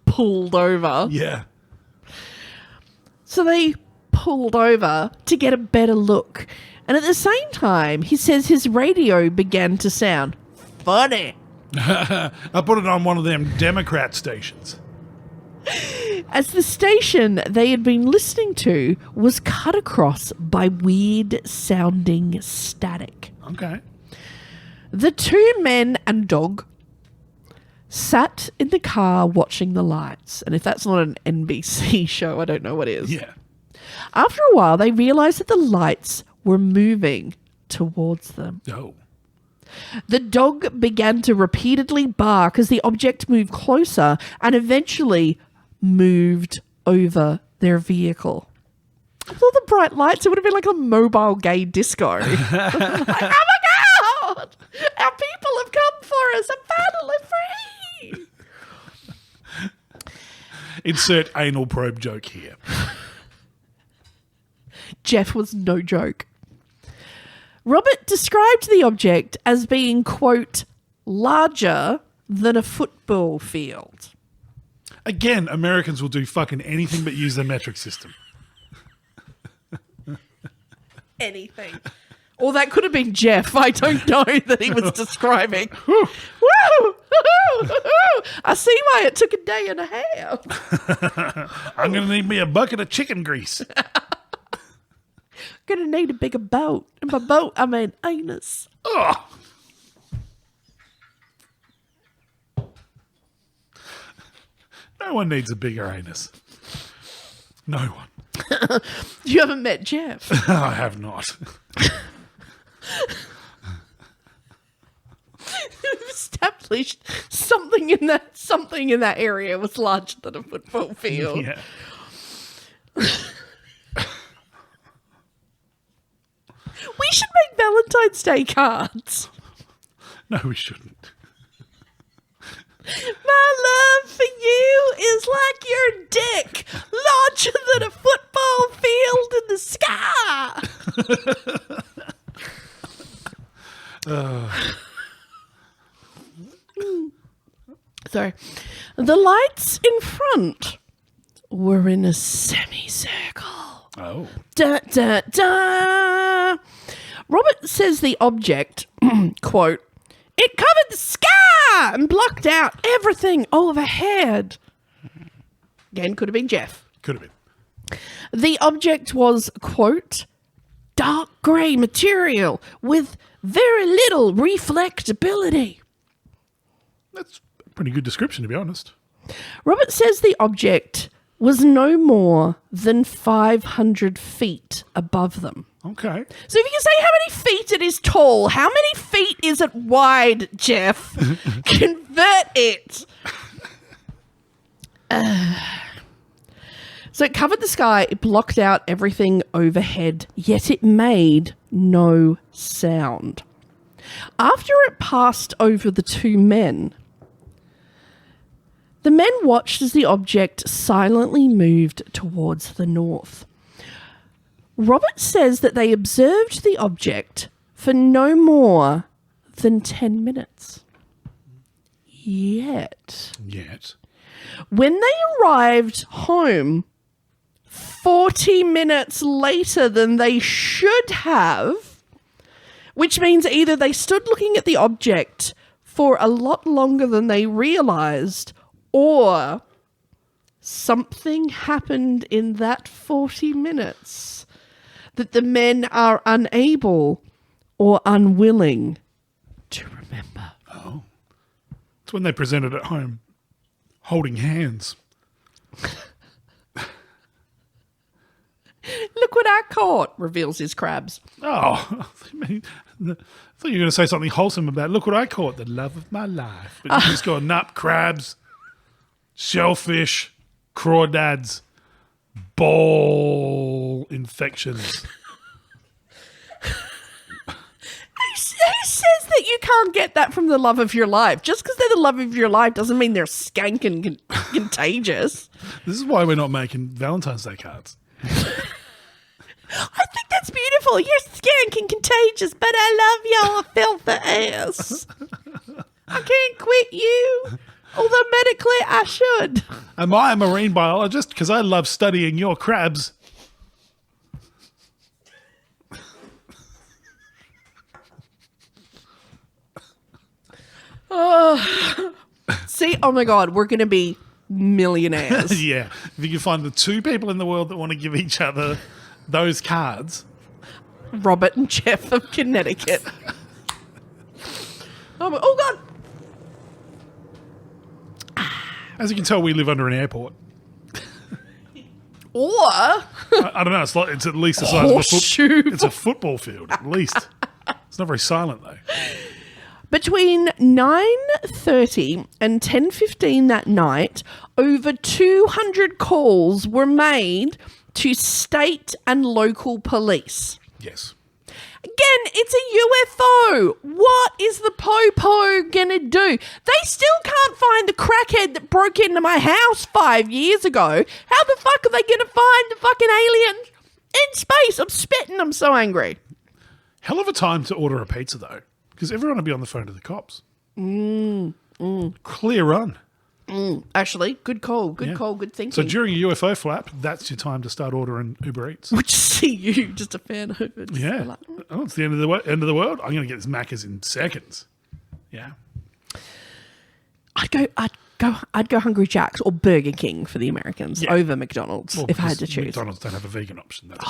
H: pulled over.
G: Yeah.
H: So they pulled over to get a better look. And at the same time, he says his radio began to sound funny.
G: I put it on one of them Democrat stations.
H: As the station they had been listening to was cut across by weird-sounding static.
G: Okay.
H: The two men and dog sat in the car watching the lights. And if that's not an NBC show, I don't know what is.
G: Yeah.
H: After a while, they realized that the lights were moving towards them.
G: Oh.
H: The dog began to repeatedly bark as the object moved closer and eventually moved over their vehicle. With all the bright lights, it would have been like a mobile gay disco. Like, oh my God! Our people have come for us. I'm finally free!
G: Insert anal probe joke here.
H: Jeff was no joke. Robert described the object as being, quote, larger than a football field.
G: Again, Americans will do fucking anything but use their metric system.
H: Anything. Or that could have been Jeff. I don't know that he was describing. Woo! I see why it took a day and a half.
G: I'm going to need me a bucket of chicken grease.
H: Gonna need a bigger boat. And by boat, I mean anus.
G: Ugh. No one needs a bigger anus. No one.
H: You haven't met Jeff.
G: I have not.
H: Established something in that area was larger than a football field.
G: Yeah.
H: We should make Valentine's Day cards.
G: No, we shouldn't.
H: My love for you is like your dick, larger than a football field in the sky. Sorry. The lights in front were in a semicircle.
G: Oh.
H: Da, da, da. Robert says the object, quote, it covered the sky and blocked out everything overhead. Again, could have been Jeff.
G: Could have been.
H: The object was, quote, dark grey material with very little reflectability.
G: That's a pretty good description, to be honest.
H: Robert says the object was no more than 500 feet above them.
G: Okay.
H: So if you can say how many feet it is tall, how many feet is it wide, Jeff? Convert it. So it covered the sky, it blocked out everything overhead, yet it made no sound. After it passed over the two men, the men watched as the object silently moved towards the north. Robert says that they observed the object for no more than 10 minutes. Yet, when they arrived home 40 minutes later than they should have, which means either they stood looking at the object for a lot longer than they realized, or something happened in that 40 minutes that the men are unable or unwilling to remember.
G: Oh. It's when they presented at home, holding hands.
H: look what I caught, reveals his crabs.
G: Oh, I thought you were going to say something wholesome about, look what I caught, the love of my life. But you just got nut crabs, shellfish, crawdads, ball infections.
H: Who says that you can't get that from the love of your life? Just because they're the love of your life doesn't mean they're skank and contagious.
G: This is why we're not making Valentine's Day cards.
H: I think that's beautiful. You're skank and contagious, but I love your filthy ass. I can't quit you, although medically I should.
G: Am I a marine biologist? Because I love studying your crabs.
H: See, oh my God, we're going to be millionaires.
G: Yeah. If you can find the two people in the world that want to give each other those cards.
H: Robert and Jeff of Connecticut. Oh God.
G: As you can tell, we live under an airport.
H: Or
G: I don't know. It's at least the size of a
H: Horseshoe.
G: It's a football field, at least. It's not very silent, though.
H: between 9:30 and 10:15 that night, over 200 calls were made to state and local police.
G: Yes.
H: Again, it's a UFO. What is the po-po gonna do? They still can't find the crackhead that broke into my house 5 years ago. How the fuck are they gonna find the fucking alien in space? I'm spitting. I'm so angry.
G: Hell of a time to order a pizza, though, because everyone will be on the phone to the cops. Clear run.
H: Actually, good call. Good
G: Yeah.
H: call. Good thinking.
G: So during a UFO flap, that's your time to start ordering Uber Eats.
H: Would you see you just a fan of it? Just
G: Yeah.
H: like,
G: Oh, it's the end of the world. I'm going to get this Macca's in seconds. Yeah.
H: I'd go Hungry Jack's or Burger King for the Americans
G: Yeah.
H: over McDonald's
G: Well,
H: if I had to
G: because
H: choose.
G: McDonald's don't have a vegan option. That's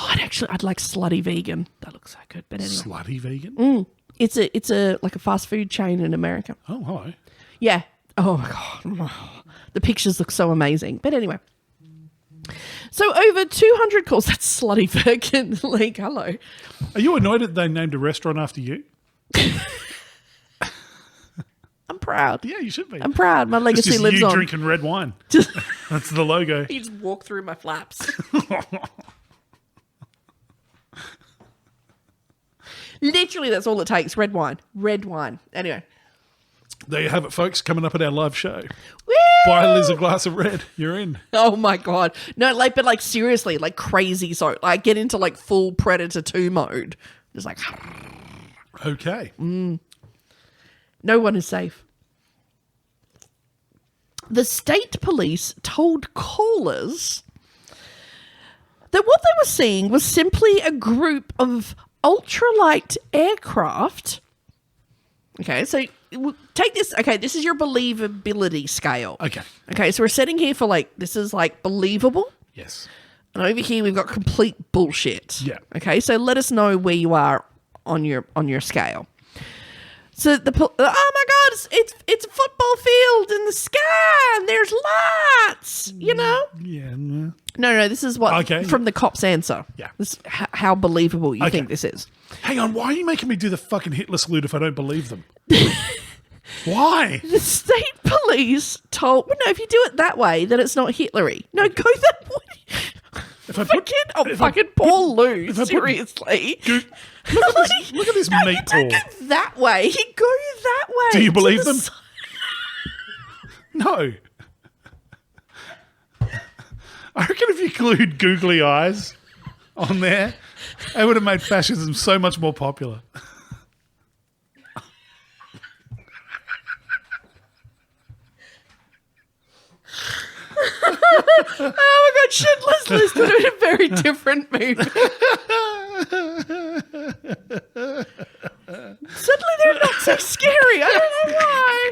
H: I'd like slutty vegan. That looks so good. But anyway,
G: slutty vegan.
H: it's a like a fast food chain in America.
G: Oh, hello.
H: Yeah. Oh my God. The pictures look so amazing. But anyway. So over 200 calls. That's slutty vegan. Like, hello.
G: Are you annoyed that they named a restaurant after you?
H: I'm proud.
G: Yeah, you should be.
H: I'm proud. My
G: It's
H: legacy
G: just
H: lives
G: you
H: on.
G: drinking red wine. That's the logo.
H: You just walk through my flaps. Literally, that's all it takes. Red wine. Red wine. Anyway.
G: There you have it, folks. Coming up at our live show.
H: Woo!
G: Buy Liz a glass of red. You're in.
H: Oh my God. No, but seriously, like crazy. So I get into like full Predator 2 mode. Just like,
G: Okay.
H: no one is safe. The state police told callers that what they were seeing was simply a group of ultralight aircraft. Okay, so take this. Okay, this is your believability scale.
G: Okay.
H: Okay, so we're setting here for this is believable.
G: Yes.
H: And over here we've got complete bullshit.
G: Yeah.
H: Okay, so let us know where you are on your scale. So oh my God, it's a football field in the sky and there's lights, you know?
G: Yeah.
H: No, this is what
G: Okay.
H: from the cops' answer.
G: Yeah.
H: This is how believable you
G: Okay.
H: think this is.
G: Hang on. Why are you making me do the fucking Hitler salute if I don't believe them? Why?
H: The state police told no, if you do it that way, then it's not Hitlery. No, go that way.
G: If I put,
H: Fucking Paul Lou,
G: if I put-
H: seriously.
G: look at this
H: No,
G: meat
H: you don't
G: ball.
H: go that way. You go that way.
G: Do you
H: to
G: believe
H: the
G: them?
H: side.
G: No. I reckon if you glued googly eyes on there, it would have made fascism so much more popular.
H: Oh my God, shitless list would have been a very different movie. Suddenly they're not so scary. I don't know why.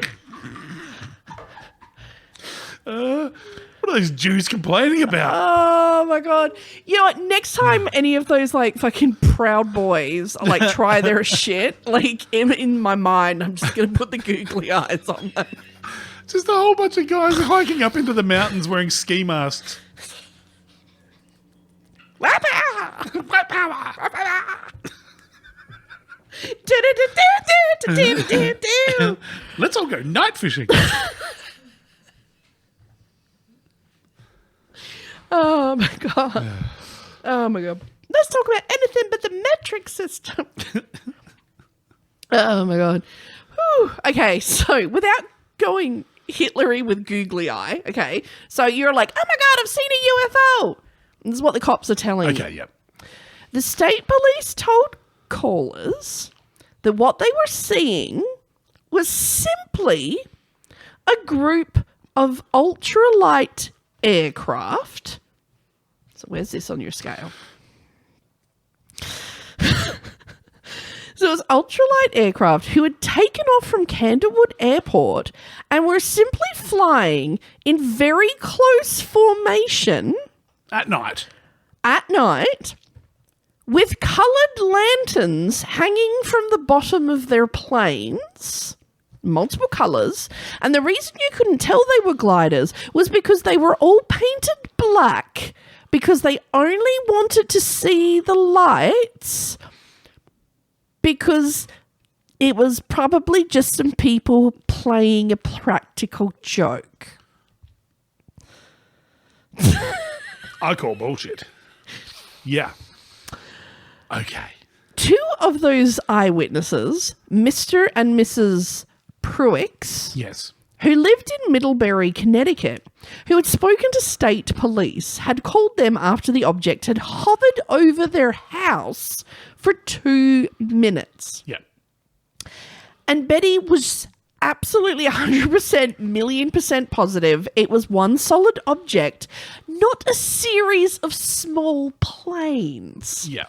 G: What are those Jews complaining about?
H: Oh my God. You know what? Next time any of those fucking Proud Boys try their shit, in my mind, I'm just going to put the googly eyes on them.
G: Just a whole bunch of guys hiking up into the mountains wearing ski masks.
H: Wappa!
G: White power. Let's all go night fishing.
H: Oh my god. Oh my god. Let's talk about anything but the metric system. Oh my god. Whew. Okay, so without going Hitlery with googly eye, okay, so you're like, oh my god, I've seen a UFO. This is what the cops are telling you.
G: Okay, yep.
H: The state police told callers that what they were seeing was simply a group of ultralight aircraft. So where's this on your scale? So it was ultralight aircraft who had taken off from Candlewood Airport and were simply flying in very close formation
G: At night.
H: with coloured lanterns hanging from the bottom of their planes, multiple colours. And the reason you couldn't tell they were gliders was because they were all painted black because they only wanted to see the lights because it was probably just some people playing a practical joke.
G: I call bullshit. Yeah. Okay.
H: Two of those eyewitnesses, Mr. and Mrs. Pruix,
G: Yes.
H: who lived in Middlebury, Connecticut, who had spoken to state police, had called them after the object had hovered over their house for 2 minutes.
G: Yeah.
H: And Betty was absolutely 100%, million% positive it was one solid object, not a series of small planes.
G: Yeah.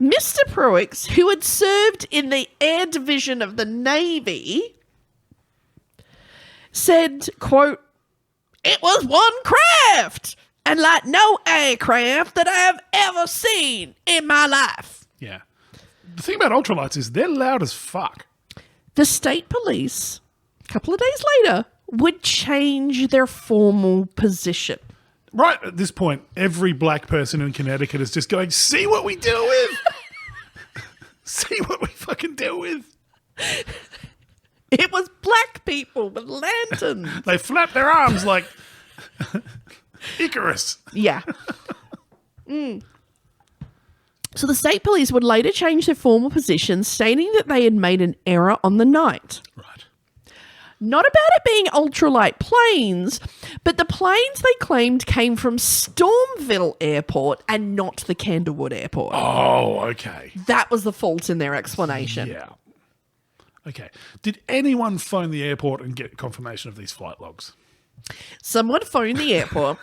H: Mr. Pruix, who had served in the Air Division of the Navy, said, quote, "It was one craft, and like no aircraft that I have ever seen in my life."
G: Yeah. The thing about ultralights is they're loud as fuck.
H: The state police, a couple of days later, would change their formal position.
G: Right at this point, every black person in Connecticut is just going, see what we deal with. See what we fucking deal with.
H: It was black people with lanterns.
G: They flap their arms like Icarus.
H: Yeah. So the state police would later change their formal position, stating that they had made an error on the night.
G: Right.
H: Not about it being ultralight planes, but the planes they claimed came from Stormville Airport and not the Candlewood Airport.
G: Oh, okay.
H: That was the fault in their explanation.
G: Yeah. Okay. Did anyone phone the airport and get confirmation of these flight logs?
H: Someone phoned the airport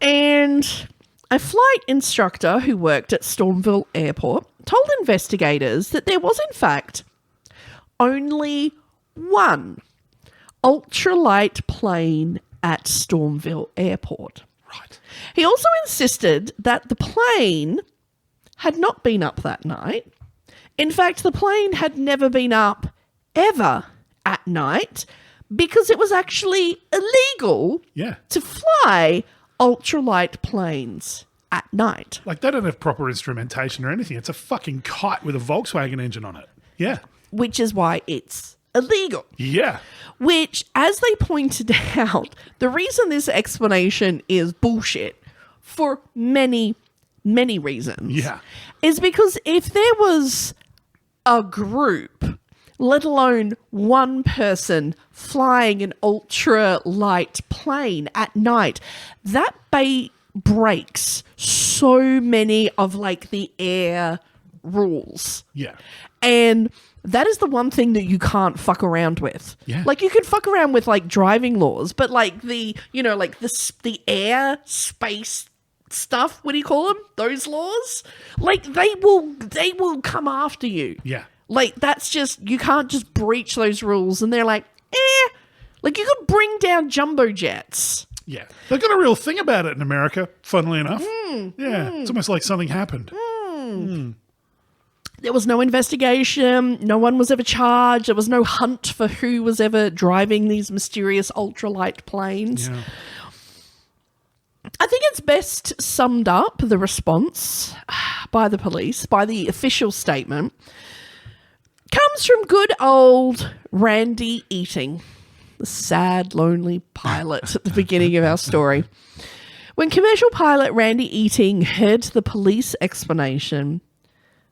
H: and a flight instructor who worked at Stormville Airport told investigators that there was, in fact, only one ultralight plane at Stormville Airport.
G: Right.
H: He also insisted that the plane had not been up that night. In fact, the plane had never been up ever at night because it was actually illegal
G: Yeah.
H: to fly ultralight planes at night.
G: Like, they don't have proper instrumentation or anything. It's a fucking kite with a Volkswagen engine on it. Yeah.
H: Which is why it's illegal.
G: Yeah.
H: Which, as they pointed out, the reason this explanation is bullshit for many, many reasons.
G: Yeah.
H: Is because if there was a group, let alone one person flying an ultra light plane at night, that breaks so many of like the air rules.
G: Yeah.
H: And that is the one thing that you can't fuck around with.
G: Yeah.
H: Like you can fuck around with like driving laws, but like the, you know, like the air space stuff, what do you call them? Those laws? Like they will come after you.
G: Yeah.
H: Like that's just, you can't just breach those rules. And they're like, like you could bring down jumbo jets.
G: Yeah. They've got a real thing about it in America, funnily enough. Yeah. It's almost like something happened.
H: There was no investigation. No one was ever charged. There was no hunt for who was ever driving these mysterious ultralight planes.
G: Yeah.
H: I think it's best summed up, the response by the police, by the official statement, comes from good old Randy Eating, the sad, lonely pilot at the beginning of our story. When commercial pilot Randy Eating heard the police explanation,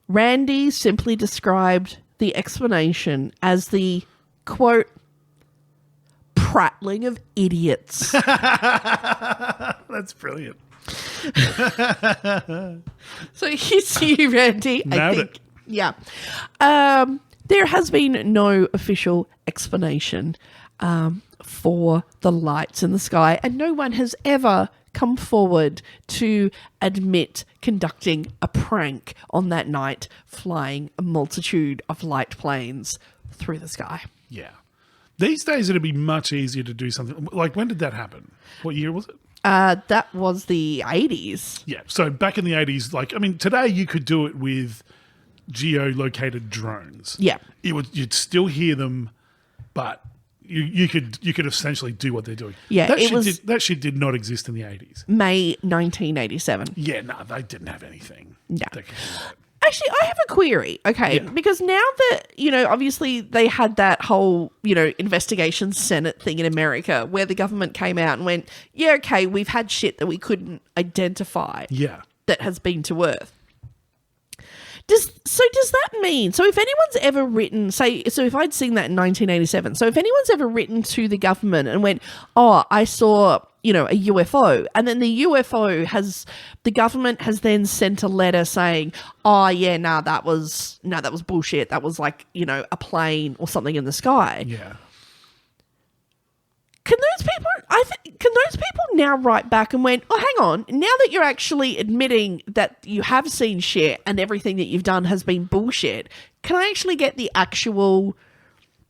H: Randy simply described the explanation as the, quote, prattling of idiots.
G: That's brilliant.
H: So here's you, Randy.
G: Nailed it.
H: Yeah. There has been no official explanation for the lights in the sky, and no one has ever come forward to admit conducting a prank on that night, flying a multitude of light planes through the sky.
G: Yeah. These days, it'd be much easier to do something. Like, when did that happen? What year was it?
H: That was the 80s.
G: Yeah. So back in the 80s, like, I mean, today you could do it with geolocated drones.
H: Yeah.
G: You'd still hear them, but you could essentially do what they're doing.
H: Yeah,
G: that shit did not exist in the 80s.
H: May 1987.
G: Yeah, no, they didn't have anything.
H: No.
G: That could do that.
H: Actually, I have a query, okay?
G: Yeah.
H: Because now that, obviously they had that whole, investigation Senate thing in America where the government came out and went, yeah, okay, we've had shit that we couldn't identify
G: Yeah.
H: that has been to Earth. Does that mean, so if anyone's ever written, so if I'd seen that in 1987, so if anyone's ever written to the government and went, oh, I saw, a UFO, and then the government has then sent a letter saying, oh yeah, that was bullshit. That was like, a plane or something in the sky.
G: Yeah.
H: Can those people now write back and went, oh, hang on, now that you're actually admitting that you have seen shit and everything that you've done has been bullshit, can I actually get the actual,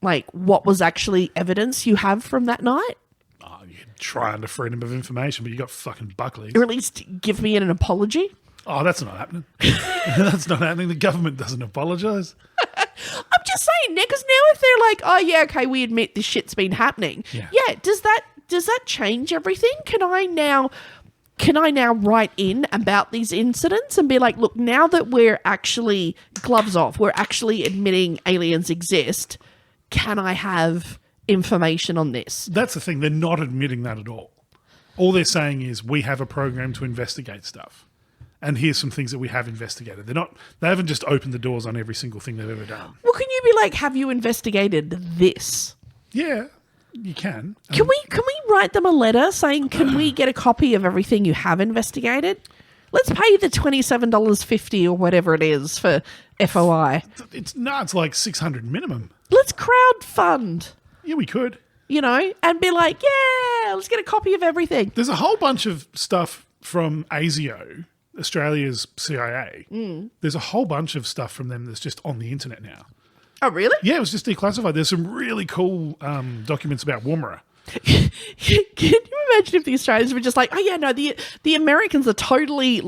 H: like, what was actually evidence you have from that night?
G: Oh, you could try under freedom of information, but you got fucking Buckley.
H: Or at least give me an apology?
G: Oh, that's not happening. That's not happening. The government doesn't apologise.
H: I'm just saying, because now if they're like, oh yeah, okay, we admit this shit's been happening. Yeah, does that change everything? Can I now write in about these incidents and be like, look, now that we're actually gloves off, we're actually admitting aliens exist, can I have information on this?
G: That's the thing. They're not admitting that at all. All they're saying is we have a program to investigate stuff. And here's some things that we have investigated. They haven't just opened the doors on every single thing they've ever done.
H: Well, can you be like, have you investigated this?
G: Yeah, you can.
H: Can we write them a letter saying, can we get a copy of everything you have investigated? Let's pay the $27.50 or whatever it is for FOI.
G: It's like $600 minimum.
H: Let's crowdfund.
G: Yeah, we could.
H: And be like, yeah, let's get a copy of everything.
G: There's a whole bunch of stuff from ASIO, Australia's CIA. There's a whole bunch of stuff from them that's just on the internet now.
H: Oh, really?
G: Yeah, it was just declassified. There's some really cool documents about Woomera.
H: Can you imagine if the Australians were just like, oh yeah, no, the Americans are totally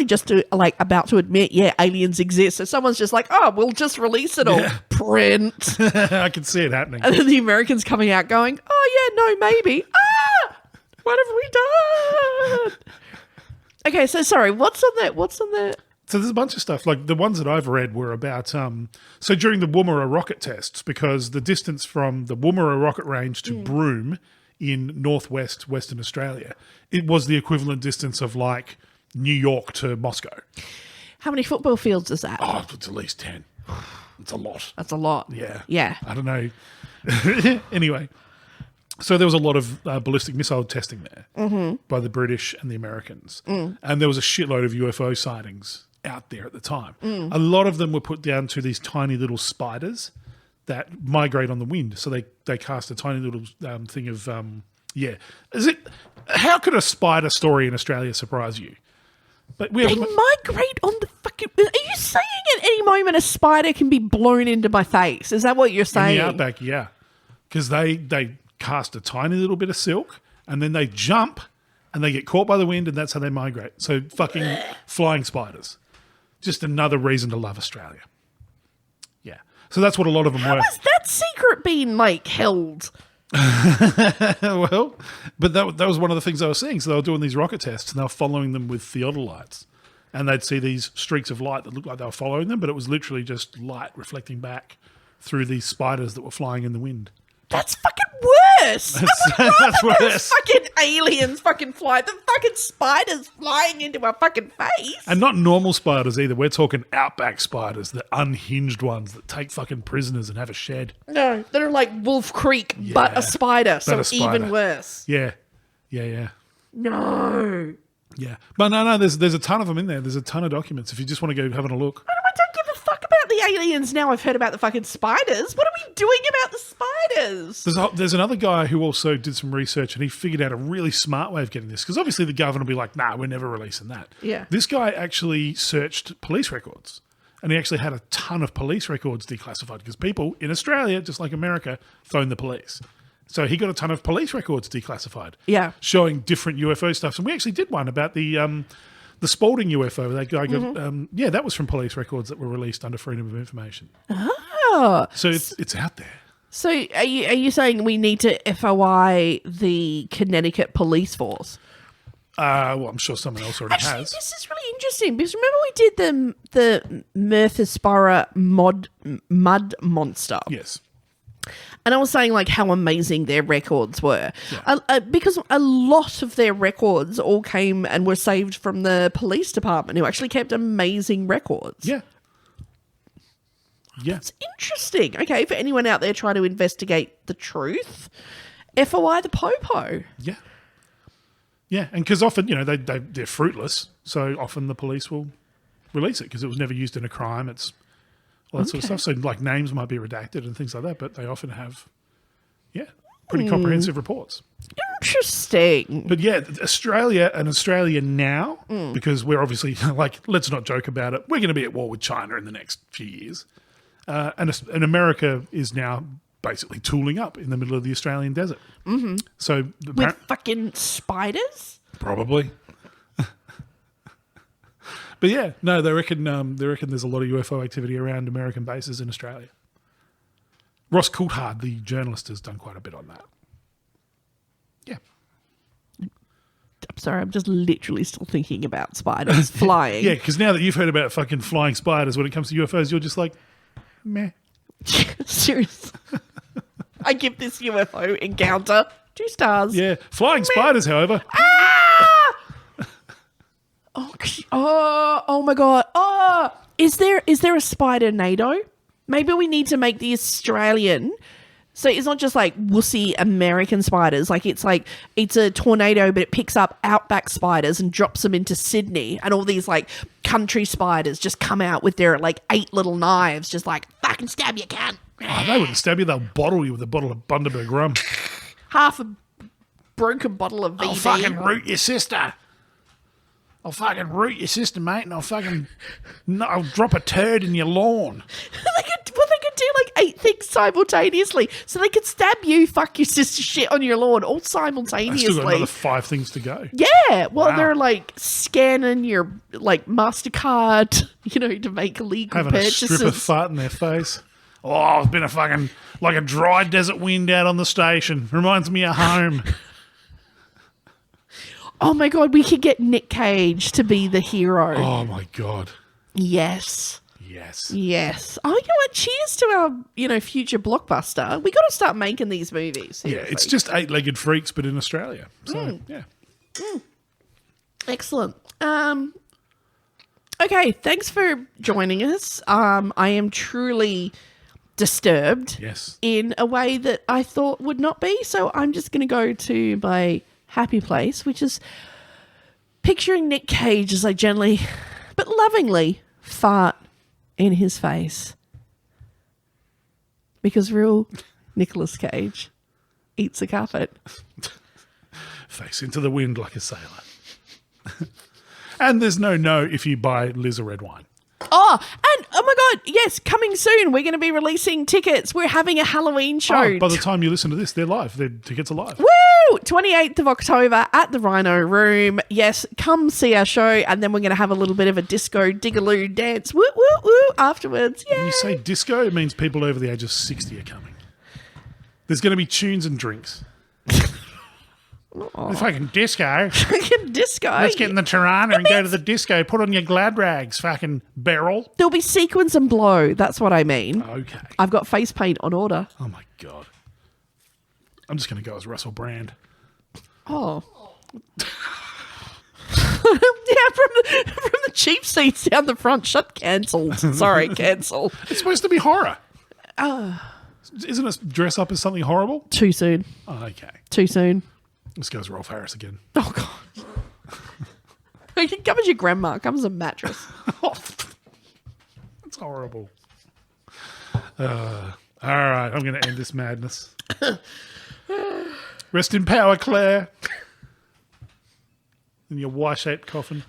H: just about to admit, yeah, aliens exist. So someone's just like, oh, we'll just release it all.
G: Yeah.
H: Print.
G: I can see it happening.
H: And then the Americans coming out going, oh yeah, no, maybe. What have we done? Okay, so sorry, what's on that?
G: So there's a bunch of stuff. Like the ones that I've read were about, so during the Woomera rocket tests, because the distance from the Woomera rocket range to Broome in northwest Western Australia, it was the equivalent distance of like New York to Moscow.
H: How many football fields is that?
G: Oh, it's at least 10. It's a lot.
H: That's a lot.
G: Yeah.
H: Yeah.
G: I don't know. Anyway. So there was a lot of ballistic missile testing there by the British and the Americans. And there was a shitload of UFO sightings out there at the time. A lot of them were put down to these tiny little spiders that migrate on the wind. So they cast a tiny little thing of, how could a spider story in Australia surprise you? But
H: They migrate on the fucking... Are you saying at any moment a spider can be blown into my face? Is that what you're saying?
G: In the outback, yeah. Because they cast a tiny little bit of silk and then they jump and they get caught by the wind and that's how they migrate. So fucking flying spiders. Just another reason to love Australia. Yeah. So that's what a lot of them were.
H: How has that secret been, held?
G: Well, but that was one of the things I was seeing. So they were doing these rocket tests and they were following them with theodolites. And they'd see these streaks of light that looked like they were following them, but it was literally just light reflecting back through these spiders that were flying in the wind.
H: That's fucking worse.
G: That's worse.
H: Fucking aliens fucking fly. The fucking spiders flying into our fucking face.
G: And not normal spiders either. We're talking outback spiders, the unhinged ones that take fucking prisoners and have a shed.
H: No, that are like Wolf Creek, but a spider. So
G: a spider.
H: even worse.
G: Yeah.
H: No.
G: Yeah. But no, there's a ton of them in there. There's a ton of documents if you just want to go having a look.
H: I don't give a fuck about the aliens now I've heard about the fucking spiders. What are we doing about the spiders?
G: There's another guy who also did some research and he figured out a really smart way of getting this. Because obviously the government will be like, nah, we're never releasing that.
H: Yeah.
G: This guy actually searched police records. And he actually had a ton of police records declassified because people in Australia, just like America, phone the police. So he got a ton of police records declassified.
H: Yeah.
G: Showing different UFO stuff. And we actually did one about the Spalding UFO. That guy got, that was from police records that were released under Freedom of Information.
H: Oh.
G: So it's out there.
H: So are you saying we need to FOI the Connecticut police force?
G: Well, I'm sure someone else already
H: Actually,
G: has.
H: this is really interesting because remember we did the Murphyspora mud monster.
G: Yes.
H: And I was saying like how amazing their records were. Yeah. Because a lot of their records all came and were saved from the police department who actually kept amazing records.
G: Yeah. Yeah.
H: It's interesting. Okay, for anyone out there trying to investigate the truth, FOI the Popo.
G: Yeah. Yeah, and because often, they're fruitless, so often the police will release it because it was never used in a crime. It's all that sort of stuff. So, like, names might be redacted and things like that, but they often have, pretty comprehensive reports.
H: Interesting.
G: But, yeah, Australia now, because we're obviously, like, let's not joke about it, we're going to be at war with China in the next few years. And America is now basically tooling up in the middle of the Australian desert. Mm-hmm. So
H: with fucking spiders?
G: Probably. But yeah, no, they reckon there's a lot of UFO activity around American bases in Australia. Ross Coulthard, the journalist, has done quite a bit on that. Yeah.
H: I'm sorry, I'm just literally still thinking about spiders flying.
G: Yeah, because now that you've heard about fucking flying spiders when it comes to UFOs, you're just like, meh.
H: Seriously. I give this UFO encounter 2 stars.
G: Yeah. Flying spiders, however.
H: Ah! Oh my God. Oh, is there a spider NATO? Maybe we need to make the Australian. So it's not just like wussy American spiders. Like it's a tornado, but it picks up outback spiders and drops them into Sydney. And all these like country spiders just come out with their like 8 little knives, just like fucking stab you, cunt.
G: Oh, they wouldn't stab you. They'll bottle you with a bottle of Bundaberg rum.
H: Half a broken bottle of VD.
G: I'll fucking root your sister. I'll fucking root your sister, mate, and I'll drop a turd in your lawn.
H: They could do like 8 things simultaneously. So they could stab you, fuck your sister, shit on your lawn, all simultaneously.
G: I've still got another 5 things to go.
H: Yeah, well,
G: Wow.
H: they're like scanning your like MasterCard, to make illegal
G: Having
H: purchases.
G: a stripper fart in their face. Oh, it's been a fucking, like a dry desert wind out on the station. Reminds me of home.
H: Oh my God, we could get Nick Cage to be the hero.
G: Oh my God.
H: Yes.
G: Yes.
H: Yes. Oh, you know what? Cheers to our, future blockbuster. We got to start making these movies.
G: Yeah,
H: seriously.
G: it's just 8-legged freaks, but in Australia. So, yeah.
H: Excellent. Okay, thanks for joining us. I am truly disturbed.
G: Yes.
H: In a way that I thought would not be. So I'm just going to go to my happy place, which is picturing Nick Cage as I gently but lovingly fart in his face. Because real Nicolas Cage eats a carpet.
G: Face into the wind like a sailor. And there's no if you buy Liz a red wine.
H: Oh, and oh my God, yes, coming soon. We're going to be releasing tickets. We're having a Halloween show.
G: Oh, by the time you listen to this, they're live. Their tickets are live.
H: Woo! 28th of October at the Rhino Room. Yes, come see our show, and then we're going to have a little bit of a disco digaloo dance. Woo, woo, woo, afterwards. Yeah.
G: When you say disco, it means people over the age of 60 are coming. There's going to be tunes and drinks. The fucking disco.
H: Fucking disco.
G: Let's get in the Tirana and go to the disco. Put on your glad rags, fucking barrel.
H: There'll be sequins and blow. That's what I mean.
G: Okay.
H: I've got face paint on order.
G: Oh my God. I'm just going to go as Russell Brand.
H: Oh. Yeah, from the cheap seats down the front. Cancelled. Sorry, cancel.
G: It's supposed to be horror. Isn't it dress up as something horrible?
H: Too soon.
G: Oh, okay.
H: Too soon.
G: Let's go as Rolf Harris again.
H: Oh, God. Come as your grandma. Come as a mattress.
G: That's horrible. All right, I'm going to end this madness. Rest in power, Claire. In your Y-shaped coffin.